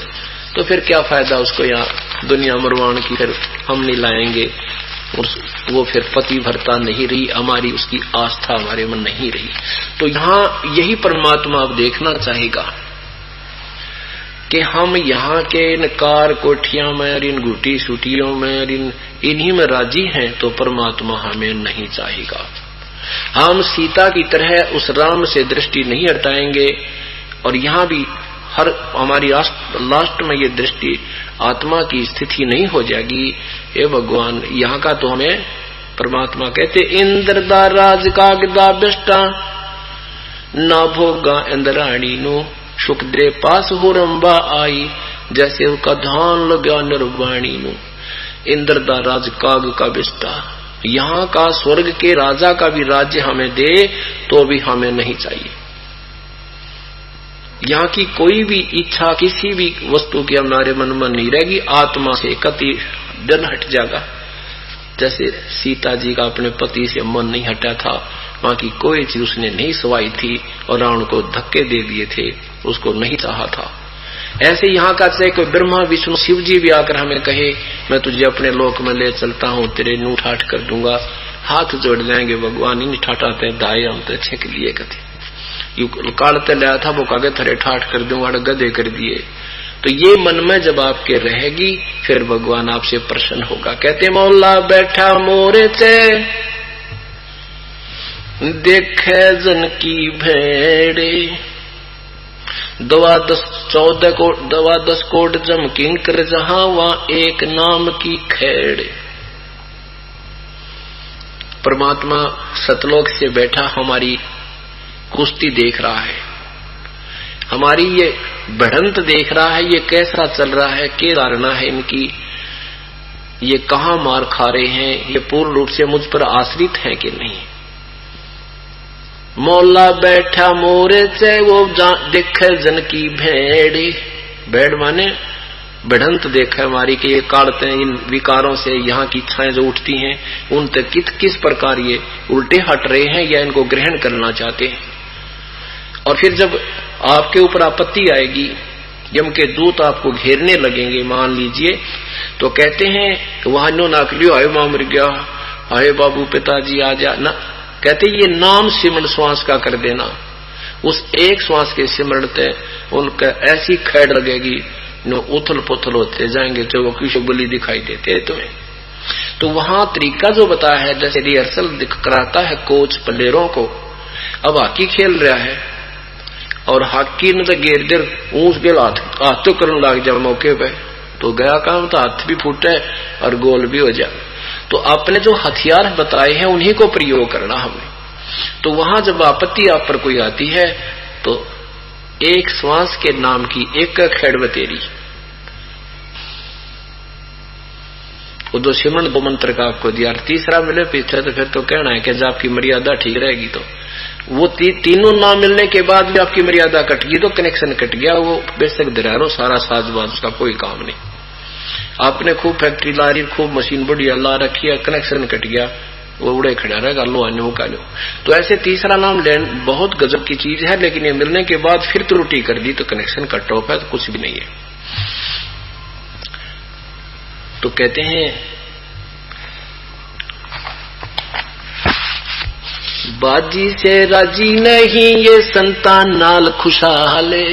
तो फिर क्या फायदा उसको यहाँ दुनिया मरवाण की, फिर हम नहीं लाएंगे। वो फिर पति भरता नहीं रही, हमारी उसकी आस्था हमारे मन नहीं रही। तो यहाँ यही परमात्मा अब देखना चाहेगा कि हम यहाँ के इन कार कोठियां में, इन घुटी सुटियों में, इन्हीं में राजी हैं, तो परमात्मा हमें नहीं चाहेगा। हम सीता की तरह उस राम से दृष्टि नहीं हटाएंगे, और यहाँ भी हर हमारी लास्ट में ये दृष्टि आत्मा की स्थिति नहीं हो जाएगी। हे भगवान, यहाँ का तो हमें परमात्मा कहते इंद्र दा राज कागदा बेष्टा ना भोगा इंद्राणी नो, सुखदेव पास हो रंबा आई जैसे उसका धान लगा निर्वाणी नो। इंद्र दा राज काग का बिस्टा, यहाँ का स्वर्ग के राजा का भी राज्य हमें दे तो भी हमें नहीं चाहिए। यहाँ की कोई भी इच्छा किसी भी वस्तु की हमारे मन में नहीं रहेगी, आत्मा से कति डर हट जाएगा। जैसे सीता जी का अपने पति से मन नहीं हटा था, वहां की कोई चीज उसने नहीं सवाई थी और रावण को धक्के दे दिए थे, उसको नहीं चाहा था। ऐसे यहाँ का चाहे कोई ब्रह्मा विष्णु शिव जी भी आकर हमें कहे मैं तुझे अपने लोक में ले चलता हूँ, तेरे नू ठाठ कर दूंगा, हाथ जोड़ जाएंगे भगवान, इन ठाठाते दाए हम तो अच्छे के लिए कहते कालते लाया था वो कागे थरे ठाठ कर दूंगा, गधे कर दिए। तो ये मन में जब आपके रहेगी फिर भगवान आपसे प्रसन्न होगा। कहते मौला बैठा मोरे से देखे जन की भेड़े, 14 कोट जम किंकर जहां वहां एक नाम की खेड़े। परमात्मा सतलोक से बैठा हमारी कुश्ती देख रहा है, हमारी ये बढ़ंत देख रहा है, ये कैसा चल रहा है, क्या धारणा है इनकी, ये कहां मार खा रहे हैं, ये पूर्ण रूप से मुझ पर आश्रित है कि नहीं। मौला बैठा मोरे से वो देखे जन की भेड़े, भेड़ माने बढ़ंत देखा हमारी कि ये काटते हैं इन विकारों से, यहाँ की इच्छाएं जो उठती हैं उन तक किस प्रकार ये उल्टे हट रहे हैं या इनको ग्रहण करना चाहते हैं। और फिर जब आपके ऊपर आपत्ति आएगी, यम के दूत आपको घेरने लगेंगे मान लीजिए, तो कहते हैं वहां नो नाकलियो आयो मां मर गया, अरे बाबू पिताजी आ जा ना, कहते ये नाम सिमरण श्वास का कर देना। उस एक श्वास के सिमरण से उनका ऐसी खैड़ लगेगी, नो उथल पुथल होते जाएंगे, जो वो किसी बलि दिखाई देते है तुम्हें। तो वहां तरीका जो बताया है, जैसे रिहर्सल कराता है कोच प्लेयरों को। अब हॉकी खेल रहा है और हॉकी ने तो गेर देर ऊंच गेल हाथ तो करने लग जाए मौके पे, तो गया काम, तो हाथ भी फूटे और गोल भी हो जाए। तो आपने जो हथियार बताए हैं उन्हीं को प्रयोग करना हमें। तो वहां जब आपत्ति आप पर कोई आती है तो एक श्वास के नाम की एक खेड़ बतेरी, वो दो सिमरण दो मंत्र का आपको दिया, तीसरा मिले पीछे तो फिर तो कहना है कि जब आपकी मर्यादा ठीक रहेगी। तो वो तीनों ना मिलने के बाद भी आपकी मर्यादा कट गई तो कनेक्शन कट गया, वो बेशक दरारो सारा साजबाज, उसका कोई काम नहीं। आपने खूब फैक्ट्री ला रही, खूब मशीन बढ़िया ला रखी है, कनेक्शन कट गया, वो उड़े खड़ा रहेगा, लो आने का लो। तो ऐसे तीसरा नाम लेन बहुत गजब की चीज है, लेकिन ये मिलने के बाद फिर त्रुटि कर दी तो कनेक्शन कट ऑफ है, तो कुछ भी नहीं है। तो कहते हैं बाजी से राजी नहीं ये संतान नाल खुशहाले,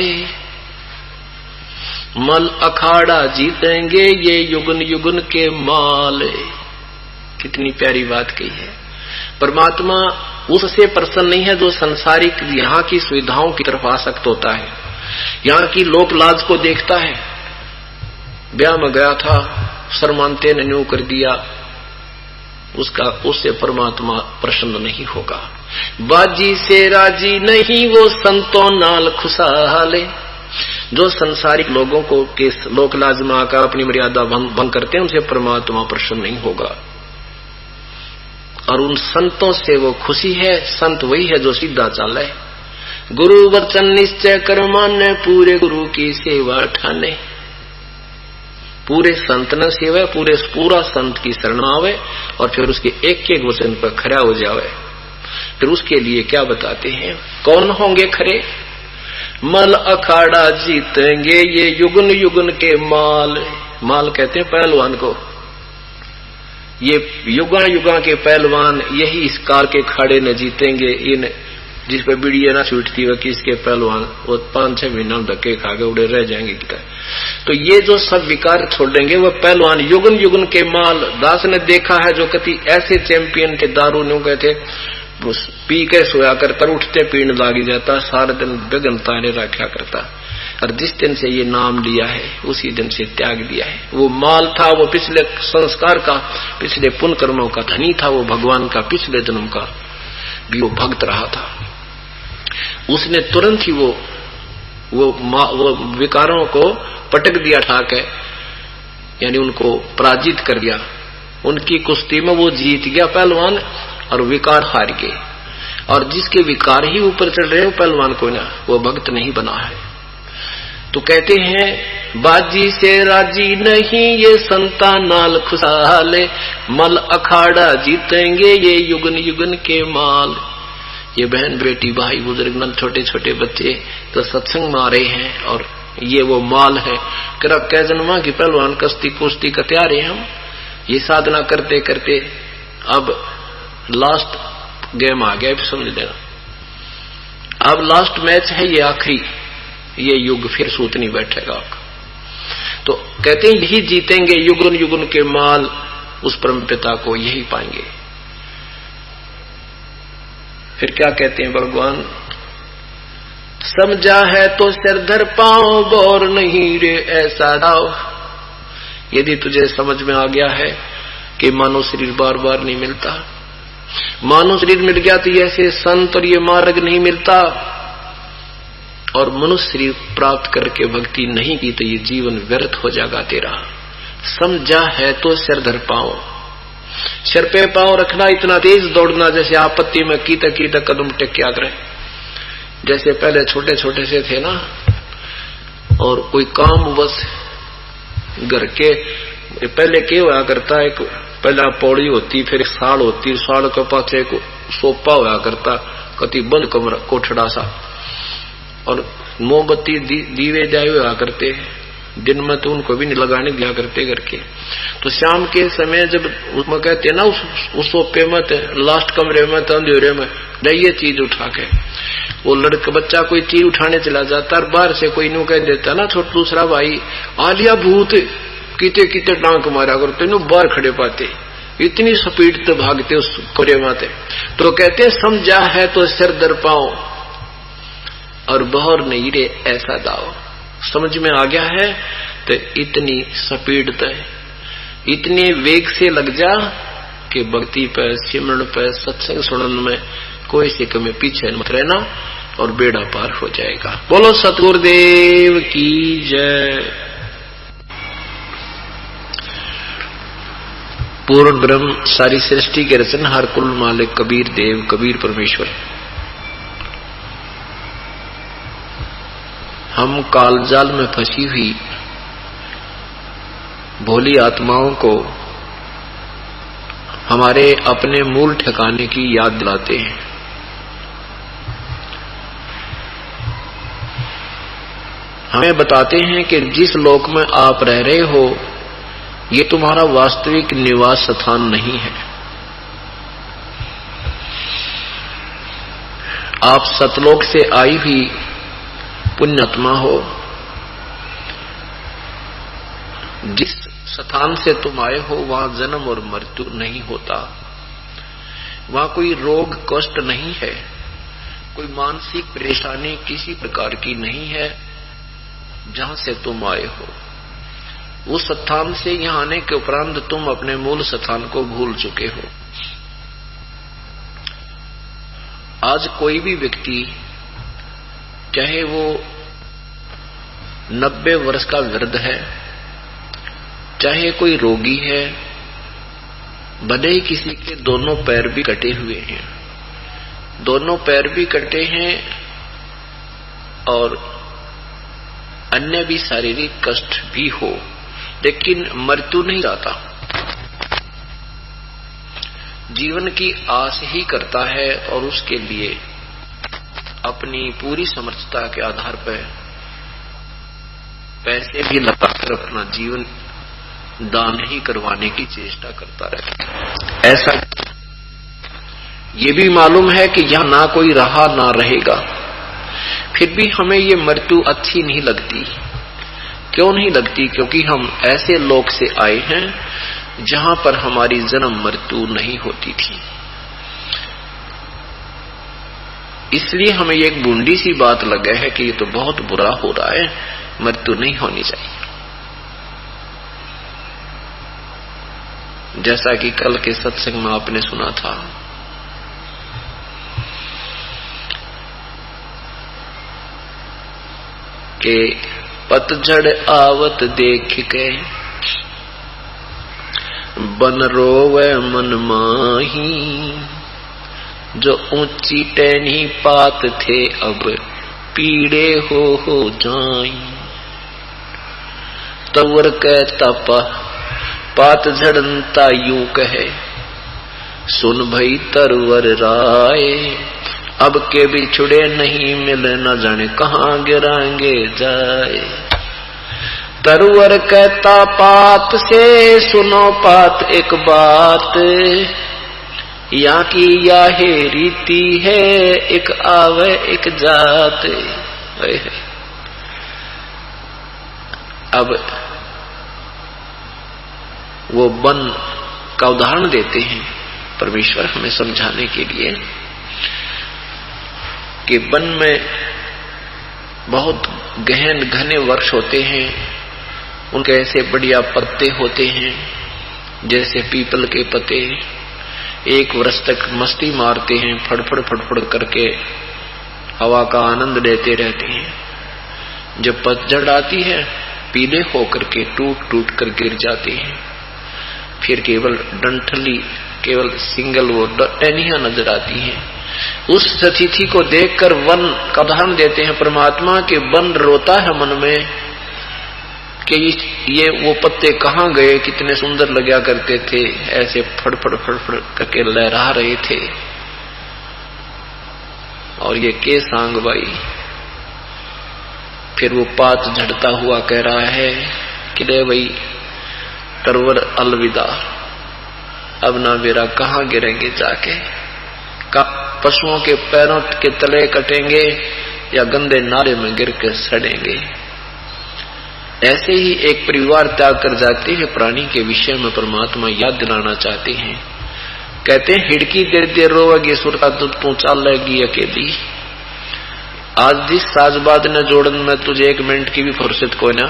मल अखाड़ा जीतेंगे ये युगन युगन के माले। कितनी प्यारी बात कही है। परमात्मा उससे प्रसन्न नहीं है जो संसारिक यहाँ की सुविधाओं की तरफ आसक्त होता है, यहाँ की लोक लाज को देखता है। ब्याह में गया था, शर्मानते ने न्यू कर दिया, उससे परमात्मा प्रसन्न नहीं होगा। बाजी से राजी नहीं वो संतों नाल खुशहाले, जो संसारिक लोगों को के लोक लाज में आकर अपनी मर्यादा भंग करते हैं, उनसे परमात्मा प्रसन्न नहीं होगा। और उन संतों से वो खुशी है। संत वही है जो सीधा चाले, गुरु वचन निश्चय कर माने, पूरे गुरु की सेवा ठाने। पूरे संत न सेवा, पूरा संत की शरण आवे और फिर उसके एक एक वचन पर खरा हो जावे। फिर उसके लिए क्या बताते हैं, कौन होंगे खरे? मल अखाड़ा जीतेंगे ये युगन युगन के माल। माल कहते हैं पहलवान को। ये युगा युगा के पहलवान यही इस काल के खाड़े न जीतेंगे। इन जिस पे बीड़िया ना छूटती वह किसके पहलवान, वो 5-6 महीना धक्के खा के उड़े रह जाएंगे। तो ये जो सब विकार छोड़ेंगे वह पहलवान युगन युगन के माल। दास ने देखा है जो कति ऐसे चैंपियन थे, दारू न्यू कहते पी के सोया करता, उठते पीण लागी जाता, सारे दिन बेगनता ने रखा करता। और जिस दिन से ये नाम लिया है उसी दिन से त्याग दिया है। वो माल था, वो पिछले संस्कार का, पिछले पुण्य कर्मों का धनी था, वो भगवान का पिछले जन्म का भी वो भक्त रहा था। उसने तुरंत ही वो विकारों को पटक दिया ठाक है, यानी उनको पराजित कर दिया। उनकी कुश्ती में वो जीत गया पहलवान और विकार हार गए। और जिसके विकार ही ऊपर चढ़ रहे हो पहलवान को ना, वो भक्त नहीं बना है। तो कहते हैं बाजी से राजी नहीं ये संतान नाल खुशहाले, मल अखाड़ा जीतेंगे ये युगन युगन के माल। ये बहन बेटी भाई बुजुर्ग नल छोटे छोटे बच्चे तो सत्संग में आ रहे हैं और ये वो माल है। कह जन्मा की पहलवान कश्ती कुश्ती का तैयार है। हम ये साधना करते करते अब लास्ट गेम आ गया, समझ लेना। अब लास्ट मैच है, ये आखिरी, ये युग फिर सूत नहीं बैठेगा आपका। तो कहते हैं यही जीतेंगे युगन युगन के माल, उस परम पिता को यही पाएंगे। फिर क्या कहते हैं भगवान, समझा है तो सिरधर पाओ, गौर नहीं रे ऐसा दाव। यदि तुझे समझ में आ गया है कि मानव शरीर बार बार नहीं मिलता, मानव शरीर मिल गया तो ऐसे संत और ये मार्ग नहीं मिलता, और मनुष्य शरीर प्राप्त करके भक्ति नहीं की तो ये जीवन व्यर्थ हो जाएगा तेरा। समझा है तो सिर धर पाओ, सिर पे पांव रखना, इतना तेज दौड़ना जैसे आपत्ति में कीता कदम टेक्या करे। जैसे पहले छोटे छोटे से थे ना, और कोई काम बस घर के पहले क्या हुआ करता है, पहला पौड़ी होती, फिर साल होती, साल के पास एक सोपा हुआ करता, कति बंद कमरा कोठड़ा सा, और मोमबत्ती दीवे जाए हुआ करते, दिन में तो उनको भी नहीं लगाने दिया करते करके। तो शाम के समय जब उसमें कहते ना उस सोफे में लास्ट कमरे में अंधेरे में ये चीज उठा के, वो लड़का बच्चा कोई चीज उठाने चला जाता और बाहर से कोई नु कह देता ना छोटा दूसरा भाई आ लिया भूत, किते किते डांक मारा करते नु बाहर खड़े पाते, इतनी स्पीड से भागते उस कमरे में। तो कहते समझा है तो सिर दर पाओ और बहर नहीं रे ऐसा दाओ। समझ में आ गया है तो इतनी स्पीड तय इतने वेग से लग जा कि भक्ति पे, सिमरन पे, सत्संग सुनन में कोई से कमी पीछे मत रहना और बेड़ा पार हो जाएगा। बोलो सतगुरुदेव की जय। पूर्ण ब्रह्म सारी सृष्टि के रचनहार कुल मालिक कबीर देव कबीर परमेश्वर, हम कालजाल में फंसी हुई भोली आत्माओं को हमारे अपने मूल ठिकाने की याद दिलाते हैं। हमें बताते हैं कि जिस लोक में आप रह रहे हो ये तुम्हारा वास्तविक निवास स्थान नहीं है। आप सतलोक से आई हुई पुण्यात्मा हो। जिस स्थान से तुम आए हो वहां जन्म और मृत्यु नहीं होता, वहां कोई रोग कष्ट नहीं है, कोई मानसिक परेशानी किसी प्रकार की नहीं है। जहां से तुम आए हो उस स्थान से यहां आने के उपरांत तुम अपने मूल स्थान को भूल चुके हो। आज कोई भी व्यक्ति चाहे वो 90 वर्ष का वृद्ध है, चाहे कोई रोगी है, भले ही किसी के दोनों पैर भी कटे हुए हैं, दोनों पैर भी कटे हैं और अन्य भी शारीरिक कष्ट भी हो, लेकिन मृत्यु नहीं जाता। जीवन की आस ही करता है और उसके लिए अपनी पूरी समर्थता के आधार पर पैसे भी लगाकर अपना जीवन दान ही करवाने की चेष्टा करता रहता है। ऐसा ये भी मालूम है कि यहां ना कोई रहा ना रहेगा, फिर भी हमें ये मृत्यु अच्छी नहीं लगती। क्यों नहीं लगती? क्योंकि हम ऐसे लोक से आए हैं जहां पर हमारी जन्म मृत्यु नहीं होती थी। इसलिए हमें एक बूंदी सी बात लगे है कि ये तो बहुत बुरा हो रहा है, मृत्यु नहीं होनी चाहिए। जैसा कि कल के सत्संग में आपने सुना था कि पतझड़ आवत देख के बन रोवे मन माही, जो ऊंची टहनी पात थे अब पीड़े हो जाई। तवर कहता पात झड़नता यूं कहे, सुन भई तरवर राय, अब के बिछुड़े नहीं मिले न जाने कहां गिरांगे जाए। तरवर कहता पात से, सुनो पात एक बात, यहाँ की यह रीति है, एक आवे एक जात। अब वो वन का उदाहरण देते हैं परमेश्वर हमें समझाने के लिए कि वन में बहुत गहन घने वृक्ष होते हैं, उनके ऐसे बढ़िया पत्ते होते हैं जैसे पीपल के पत्ते, एक वर्ष तक मस्ती मारते हैं, फड़फड़ फड़फड़ करके हवा का आनंद लेते रहते हैं। जब पतझड़ आती है पीले होकर के टूट टूट कर गिर जाते हैं, फिर केवल डंठली, केवल सिंगल वो टहनियां नजर आती हैं। उस स्थिति को देखकर वन का उदाहरण देते हैं परमात्मा के वन रोता है मन में कि ये वो पत्ते कहाँ गए, कितने सुंदर लगा करते थे, ऐसे फड़फड़ फड़फड़ करके लहरा रहे थे, और ये के सांग भाई फिर वो पात झड़ता हुआ कह रहा है कि रे भाई तरवर अलविदा, अब ना मेरा कहाँ गिरेंगे जाके, पशुओं के पैरों के तले कटेंगे या गंदे नाले में गिर के सड़ेंगे। ऐसे ही एक परिवार त्याग कर जाते हैं प्राणी के विषय में परमात्मा याद दिलाना चाहते हैं। कहते हैं हिड़की देर देर रोवेगी सुरता तू चालेगी अकेली। आज जिस साजबाद ने जोड़न में तुझे 1 मिनट की भी फुर्सत को ना,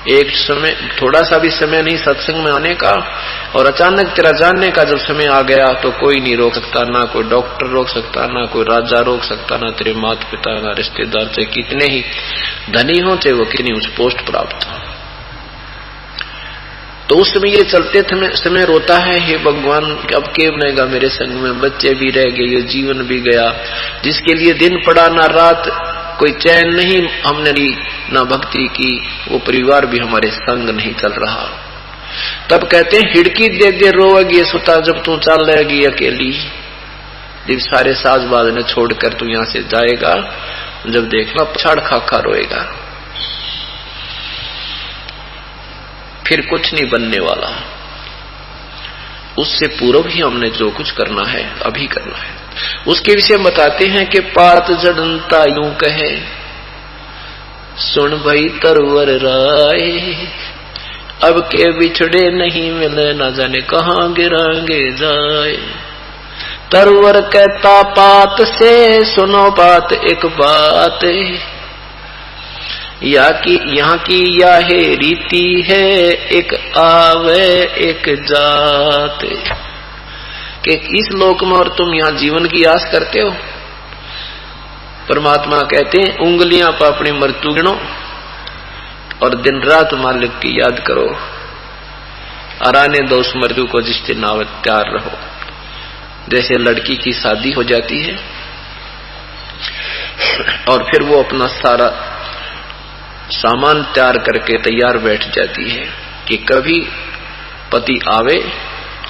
एक समय थोड़ा सा भी समय नहीं सत्संग में आने का, और अचानक तेरा जानने का जब समय आ गया तो कोई नहीं रोक सकता, ना कोई डॉक्टर रोक सकता, ना कोई राजा रोक सकता, ना तेरे माता पिता, ना रिश्तेदार, चाहे कितने ही धनी हो, चाहे वो कितनी उच्च पोस्ट प्राप्त हो। तो उस समय ये चलते समय रोता है, हे भगवान अब के बनेगा मेरे संग में, बच्चे भी रह गए, ये जीवन भी गया, जिसके लिए दिन पड़ा ना रात, कोई चैन नहीं हमने ली ना भक्ति की, वो परिवार भी हमारे संग नहीं चल रहा। तब कहते हैं हिड़की दे दे रोवेगी सुता जब तू चल रहेगी अकेली। जब सारे साजबाज ने छोड़कर तू यहां से जाएगा, जब देखना पछाड़ खा रोएगा, फिर कुछ नहीं बनने वाला। उससे पूर्व ही हमने जो कुछ करना है अभी करना है। उसके विषय बताते हैं कि पात जड़नता यूं कहे, सुन भाई तरवर राय, अब के बिछड़े नहीं मिले, ना जाने कहां गिरांगे जाए। तरवर कहता पात से, सुनो बात एक बात, यहाँ की यह रीति है, एक आवे एक जात। कि इस लोक में और तुम यहाँ जीवन की आस करते हो। परमात्मा कहते हैं उंगलियां पर अपनी मृत्यु गिनो और दिन रात मालिक की याद करो, आराने दो उस मृत्यु को जिस दिन आवे तैयार रहो। जैसे लड़की की शादी हो जाती है और फिर वो अपना सारा सामान तैयार करके तैयार बैठ जाती है कि कभी पति आवे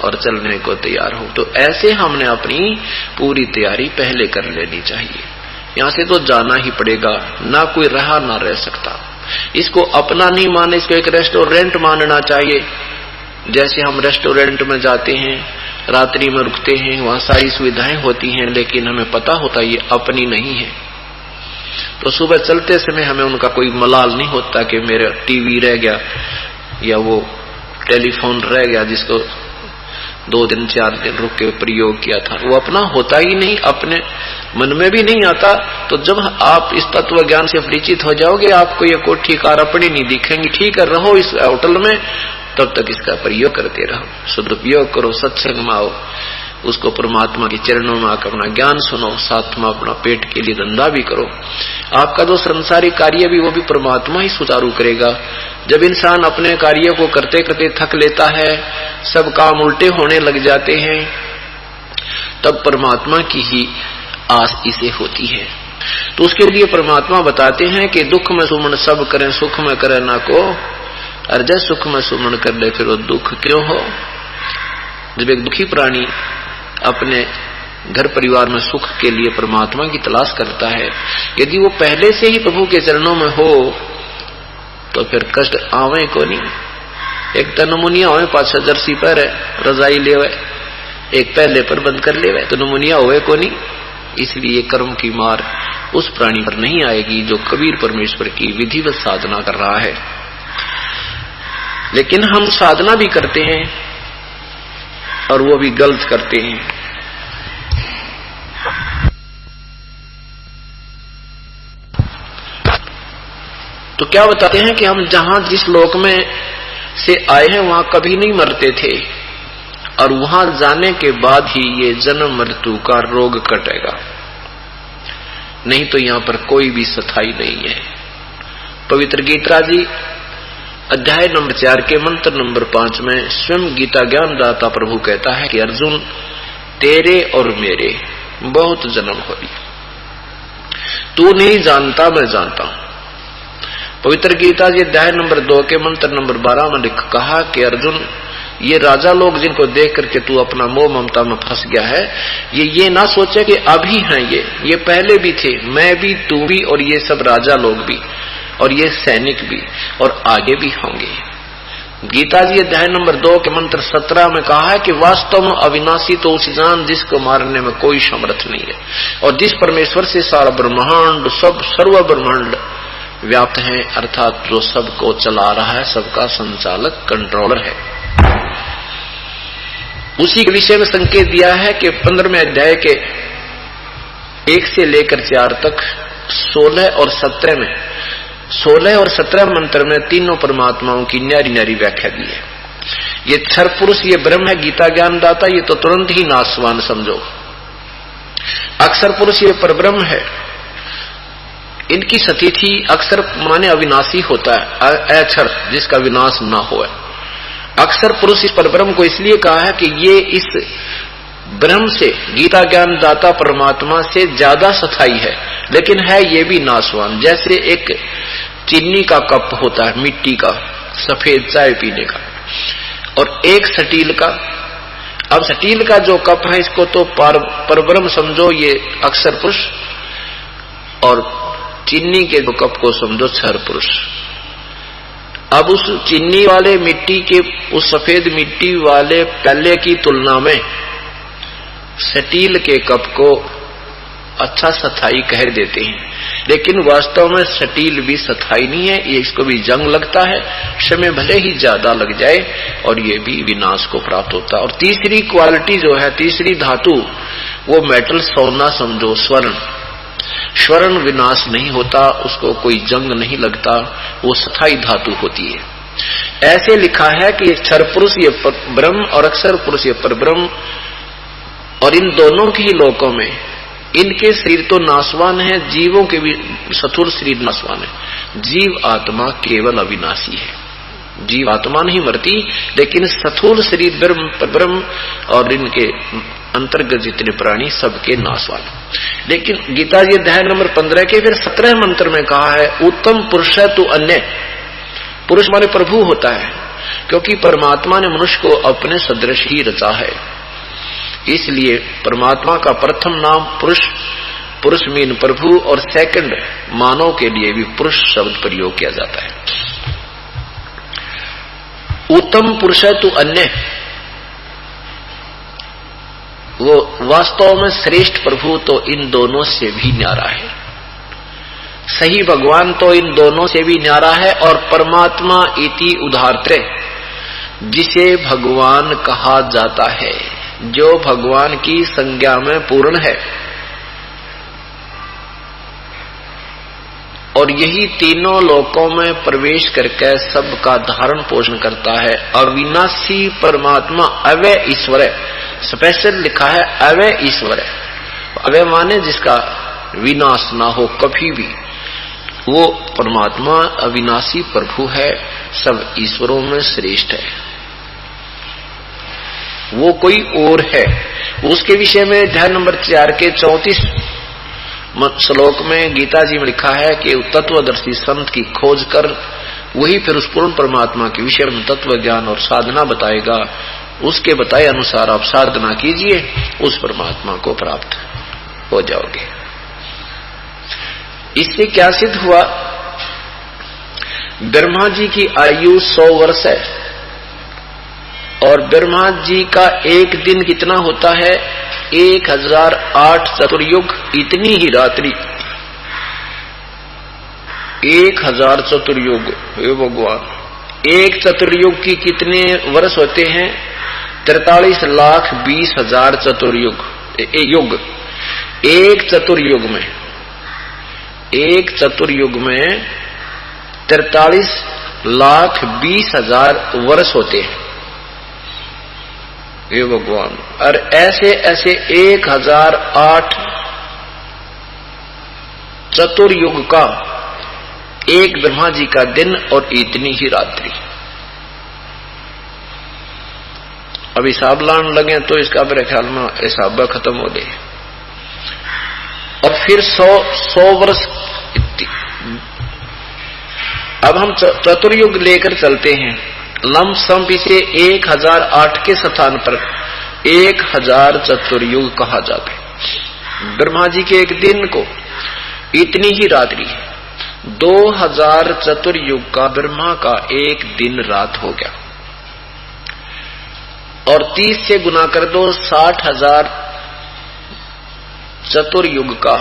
और चलने को तैयार हो। तो ऐसे हमने अपनी पूरी तैयारी पहले कर लेनी चाहिए। यहाँ से तो जाना ही पड़ेगा, ना कोई रहा ना रह सकता। इसको अपना नहीं माने, इसको एक रेस्टोरेंट मानना चाहिए। जैसे हम रेस्टोरेंट में जाते हैं, रात्रि में रुकते हैं, वहां सारी सुविधाएं होती हैं, लेकिन हमें पता होता ये अपनी नहीं है। तो सुबह चलते समय हमें उनका कोई मलाल नहीं होता कि मेरा टीवी रह गया या वो टेलीफोन रह गया जिसको 2 दिन 4 दिन रुक के प्रयोग किया था। वो अपना होता ही नहीं, अपने मन में भी नहीं आता। तो जब आप इस तत्व ज्ञान से परिचित हो जाओगे, आपको ये कोठी कार अपनी नहीं दिखेंगी। ठीक है, रहो इस होटल में, तब तक इसका प्रयोग करते रहो, सदुपयोग करो, सत्संग में आओ, उसको परमात्मा के चरणों में आकर अपना ज्ञान सुनो, साथ में अपना पेट के लिए धंधा भी करो। आपका जो संसारिक कार्य भी वो भी परमात्मा ही सुचारू करेगा। जब इंसान अपने कार्य को करते करते थक लेता है, सब काम उल्टे होने लग जाते हैं, तब परमात्मा की ही आस इसे होती है। तो उसके लिए परमात्मा बताते हैं कि दुख में सुमन सब करें, सुख में करे ना को, और जब सुख में सुमन कर ले फिर वो दुख क्यों हो। जब एक दुखी प्राणी अपने घर परिवार में सुख के लिए परमात्मा की तलाश करता है, यदि वो पहले से ही प्रभु के चरणों में हो तो फिर कष्ट आवे को नहीं। एक तनमुनिया होवे, 5 जर्सी पर रजाई लेवे, एक पहले पर बंद कर लेवे, तनमुनिया होवे को नहीं। इसलिए कर्म की मार उस प्राणी पर नहीं आएगी जो कबीर परमेश्वर की विधिवत साधना कर रहा है। लेकिन हम साधना भी करते हैं और वो भी गलत करते हैं। तो क्या बताते हैं कि हम जहां जिस लोक में से आए हैं वहां कभी नहीं मरते थे, और वहां जाने के बाद ही ये जन्म मृत्यु का रोग कटेगा, नहीं तो यहां पर कोई भी सथाई नहीं है। पवित्र गीता जी अध्याय नंबर 4 के मंत्र नंबर 5 में स्वयं गीता ज्ञान दाता प्रभु कहता है कि अर्जुन तेरे और मेरे बहुत जन्म हुई, तू नहीं जानता मैं जानता हूं। पवित्र गीता जी अध्याय नंबर 2 के मंत्र नंबर 12 में कहा कि अर्जुन ये राजा लोग जिनको देख करके तू अपना मोह ममता में फंस गया है, ये ना सोचे कि अभी हैं, ये पहले भी थे, मैं भी, तू भी और ये सब राजा लोग भी। और ये सैनिक भी, और आगे भी होंगे। गीता जी अध्याय नंबर 2 के मंत्र 17 में कहा है कि वास्तव में अविनाशी तो उसे जान जिसको मारने में कोई समर्थ नहीं है, और जिस परमेश्वर से सारा ब्रह्मांड, सब सर्व ब्रह्मांड व्याप्त है, अर्थात जो सबको चला रहा है, सबका संचालक, कंट्रोलर है। उसी के विषय में संकेत दिया है कि 15वें अध्याय के 1 से लेकर 4 तक 16 और 17 में 16 और 17 मंत्र में तीनों परमात्माओं की न्यारी न्यारी व्याख्या दी है। ये क्षर पुरुष, ये ब्रह्म है, गीता ज्ञान दाता, ये तो तुरंत ही नाशवान समझो। अक्षर पुरुष ये परब्रह्म है, इनकी स्थिति अक्षर माने अविनाशी होता है, अक्षर जिसका विनाश ना हो। अक्षर पुरुष इस परब्रह्म को इसलिए कहा है कि ये इस ब्रह्म से, गीता ज्ञान दाता परमात्मा से ज्यादा स्थायी है, लेकिन है ये भी नाशवान। जैसे एक चीनी का कप होता है, मिट्टी का, सफेद चाय पीने का, और एक स्टील का। अब स्टील का जो कप है इसको तो परब्रह्म समझो, ये अक्षर पुरुष, और चीनी के जो कप को समझो क्षर पुरुष। अब उस चीनी वाले मिट्टी के, उस सफेद मिट्टी वाले प्याले की तुलना में स्टील के कप को अच्छा स्थायी कह देते हैं, लेकिन वास्तव में स्टील भी स्थायी नहीं है, ये इसको भी जंग लगता है, समय भले ही ज्यादा लग जाए, और ये भी विनाश को प्राप्त होता है। और तीसरी क्वालिटी जो है, तीसरी धातु, वो मेटल, सोना समझो, स्वर्ण। स्वर्ण विनाश नहीं होता, उसको कोई जंग नहीं लगता, वो स्थायी धातु होती है। ऐसे लिखा है कि क्षर पुरुष ये ब्रह्म और अक्षर पुरुष ये परब्रह्म, और इन दोनों के ही लोकों में इनके शरीर तो नाशवान है, जीवों के भी स्थूल शरीर नाशवान है। जीव आत्मा केवल अविनाशी है, जीव आत्मा नहीं मरती, लेकिन स्थूल शरीर ब्रह्म और इनके अंतर्गत जितने प्राणी सबके नाशवान। लेकिन गीता जी अध्याय नंबर 15 के फिर 17 मंत्र में कहा है, उत्तम पुरुष है तू अन्य। पुरुष माने प्रभु होता है, क्योंकि परमात्मा ने मनुष्य को अपने सदृश ही रचा है, इसलिए परमात्मा का प्रथम नाम पुरुष, पुरुष मीन प्रभु, और सेकंड मानव के लिए भी पुरुष शब्द प्रयोग किया जाता है। उत्तम पुरुष है तू अन्य, वो वास्तव में श्रेष्ठ प्रभु तो इन दोनों से भी न्यारा है, सही भगवान तो इन दोनों से भी न्यारा है। और परमात्मा इति उदाहरते, जिसे भगवान कहा जाता है, जो भगवान की संज्ञा में पूर्ण है, और यही तीनों लोकों में प्रवेश करके सबका धारण पोषण करता है। अविनाशी परमात्मा अव्यय ईश्वर है, स्पेशल लिखा है अव्यय ईश्वर है। अव्यय माने जिसका विनाश ना हो कभी भी, वो परमात्मा अविनाशी प्रभु है, सब ईश्वरों में श्रेष्ठ है, वो कोई और है। उसके विषय में अध्याय नंबर 4 के 34 श्लोक में गीता जी में लिखा है कि तत्वदर्शी संत की खोज कर वही फिर उस पूर्ण परमात्मा के विषय में तत्व ज्ञान और साधना बताएगा, उसके बताए अनुसार आप साधना कीजिए, उस परमात्मा को प्राप्त हो जाओगे। इससे क्या सिद्ध हुआ? ब्रह्मा जी की आयु 100 वर्ष है, और ब्रह्मा जी का एक दिन कितना होता है? 1008 चतुर्युग, इतनी ही रात्रि 1000 चतुर्युग। हे भगवान, एक चतुर्युग की कितने वर्ष होते हैं? 43,20,000 चतुर्युग युग। एक चतुर्युग में 43,20,000 वर्ष होते हैं। हे भगवान, और ऐसे ऐसे 1008 चतुर्युग का एक ब्रह्मा जी का दिन और इतनी ही रात्रि। अब हिसाब लाने लगे तो इसका मेरे ख्याल में हिसाब खत्म हो गए। और फिर 100 वर्ष। अब हम चतुर्युग लेकर चलते हैं, लंब सम इसे 1008 के स्थान पर 1000 चतुर्युग कहा जाता है। ब्रह्मा जी के एक दिन को इतनी ही रात्रि, 2000 चतुर्युग का ब्रह्मा का एक दिन रात हो गया। और 30 से गुना कर दो, 60,000 चतुर्युग का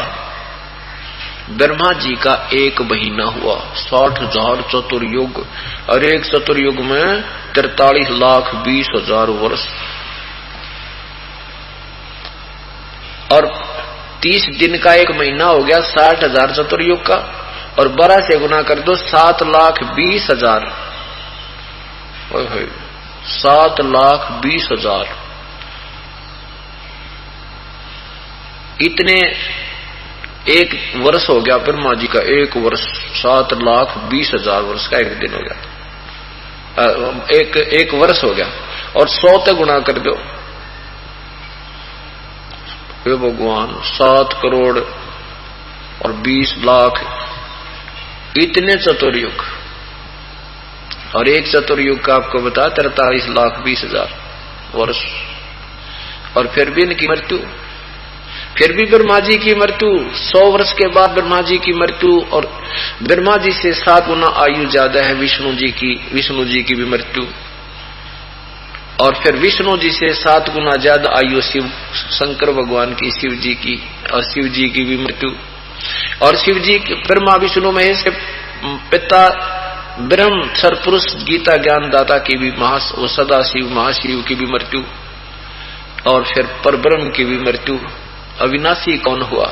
ब्रह्मा जी का एक महीना हुआ। 60,000 चतुर्युग, और एक चतुर्युग में 43,20,000 वर्ष। और 30 दिन का एक महीना हो गया 60,000 चतुर्युग का, और 12 से गुना कर दो 7,20,000। 7,20,000 इतने एक वर्ष हो गया ब्रह्मा जी का। एक वर्ष 7,20,000 वर्ष का एक दिन हो गया, एक वर्ष हो गया। और 100 तक गुणा कर दो, हे भगवान, 7 करोड़ और 20 लाख इतने चतुर्युग। और एक चतुर्युग का आपको बता 43,20,000 वर्ष। और फिर भी इनकी मृत्यु, फिर भी ब्रह्मा जी की मृत्यु 100 वर्ष के बाद ब्रह्मा जी की मृत्यु। और ब्रह्मा जी से 7 गुना आयु ज्यादा है विष्णु जी की भी मृत्यु। और फिर विष्णु जी से 7 गुना ज्यादा आयु शिव शंकर भगवान की, शिव जी की, और शिव जी की भी मृत्यु। और शिव जी ब्रह्मा विष्णु महेश के पिता ब्रह्म क्षर पुरुष गीता ज्ञान दाता की भी सदा शिव महाशिव की भी मृत्यु। और फिर परब्रह्म की भी मृत्यु। अविनाशी कौन हुआ?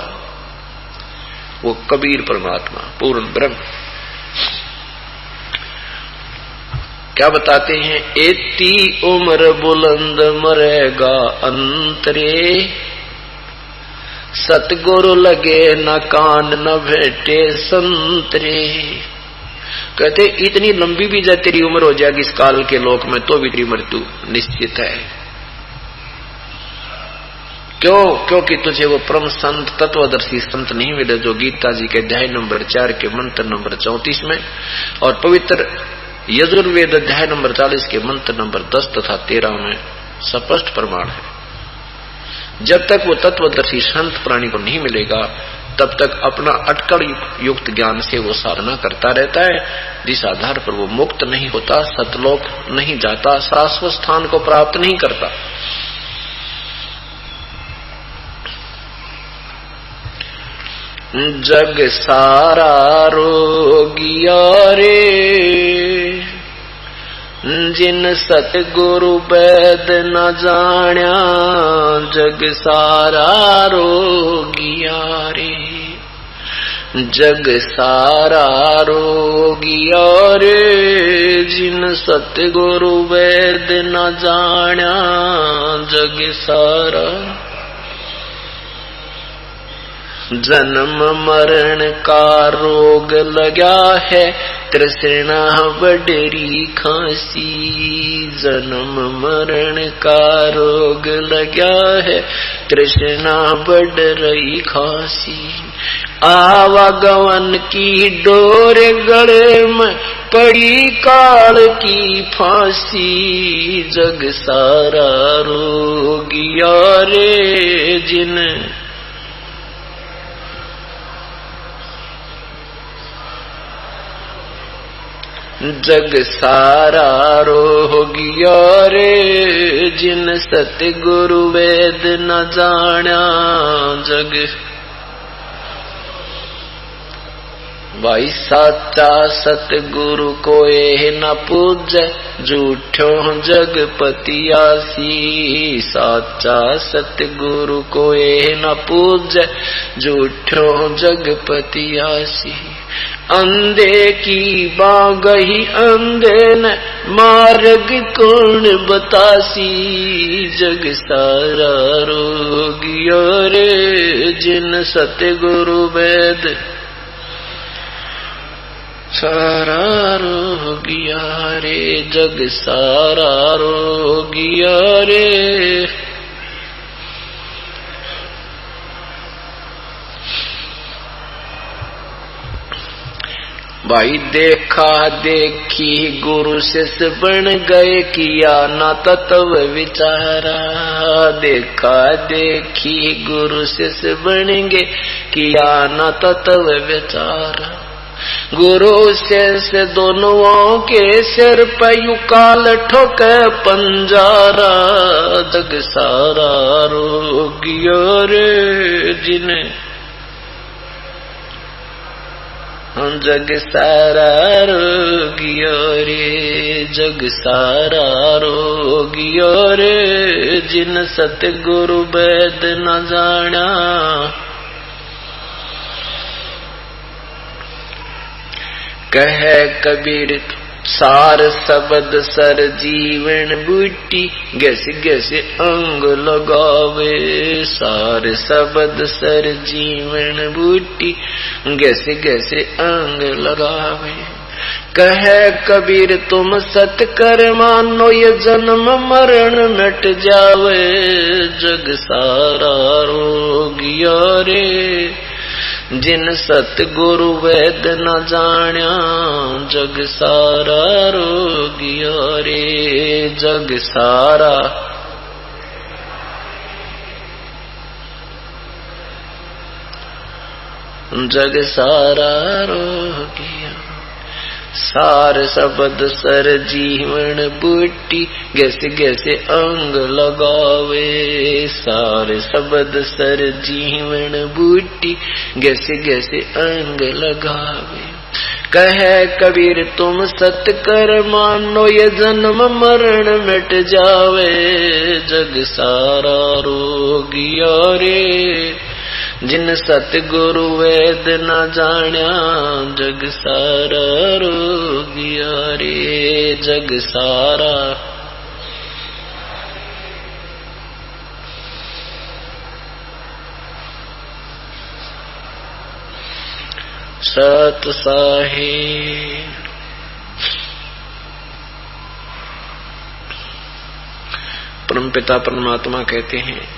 वो कबीर परमात्मा, पूर्ण ब्रह्म। क्या बताते हैं? एती उम्र बुलंद मरेगा अंतरे, सतगुरु लगे न कान न भेटे संतरे। कहते इतनी लंबी भी जब तेरी उम्र हो जाएगी इस काल के लोक में, तो भी तेरी मृत्यु निश्चित है। क्यों? क्योंकि तुझे वो परम संत तत्वदर्शी संत नहीं मिले जो गीता जी के अध्याय नंबर 4 के मंत्र नंबर 34 में, और पवित्र यजुर्वेद अध्याय नंबर 40 के मंत्र नंबर 10 तथा 13 में स्पष्ट प्रमाण है। जब तक वो तत्वदर्शी संत प्राणी को नहीं मिलेगा, तब तक अपना अटकल युक्त ज्ञान से वो साधना करता रहता है, जिस आधार पर वो मुक्त नहीं होता, सतलोक नहीं जाता, शाश्वत स्थान को प्राप्त नहीं करता। जग सारा रोगिया रे, जिन सतगुरु वैद न जाण्या, जग सारा रोगिया रे। जग सारा रोगिया रे, जिन सतगुरु वैद न जाण्या, जग सारा। जन्म मरण का रोग लगा है, तृष्णा बडरी खांसी। जन्म मरण का रोग लगा है, तृष्णा बढ़ रही खांसी। आवागमन की डोर गले में पड़ी काल की फांसी। जग सारा रोगिया रे, जिन जग सारा रोगिया रे, जिन सतगुरु वेद न जाण्या। जग भाई साचा सतगुरु कोई न पूज, झूठों जगपतियासी। साचा सतगुरु कोई न पूज, झूठों जगपतियासी। अंधे की बागही अंधे न मार्ग कौन बतासी। जग सारा रोगिया रे, जिन सतगुरु वेद सारा रोगिया रे। जग सारा रोगिया रे। भाई देखा देखी गुरु शिष्य बन गए, किया ना तत्व विचारा। देखा देखी गुरु शिष्य बनेंगे, किया ना तत्व विचारा। गुरु से दोनों के सिर पे यू काल ठोके पंजारा, जग सारा रोगियो रे जिन्हें, जग सारा रोगियो रे, जग सारा रोगियो रे, जिन सतगुरु वैद न जाना। कहे कबीर सार शब्द सर जीवन बूटी, गैसे गैसे अंग लगावे, सार शब्द सर जीवन बूटी, गैसे गैसे अंग लगावे। कहे कबीर तुम सत कर मानो, ये जन्म मरण मिट जावे, जग सारा रोगिया रे, जिन सतगुरु वैद न जान्या, जग सारा रोगिया रे, जग सारा। जग सारा रोगिया, सार शब्द सर जीवन बूटी, गैसे गैसे अंग लगावे, सार शब्द सर जीवन बूटी, गैसे गैसे अंग लगावे। कहे कबीर तुम सत कर मानो, ये जन्म मरण मिट जावे, जग सारा रोगिया रे, जिन सतगुरु वेद न जान्या, जग सारा रोगिया रे, जग सारा। सत साहिब परमपिता परमात्मा कहते हैं,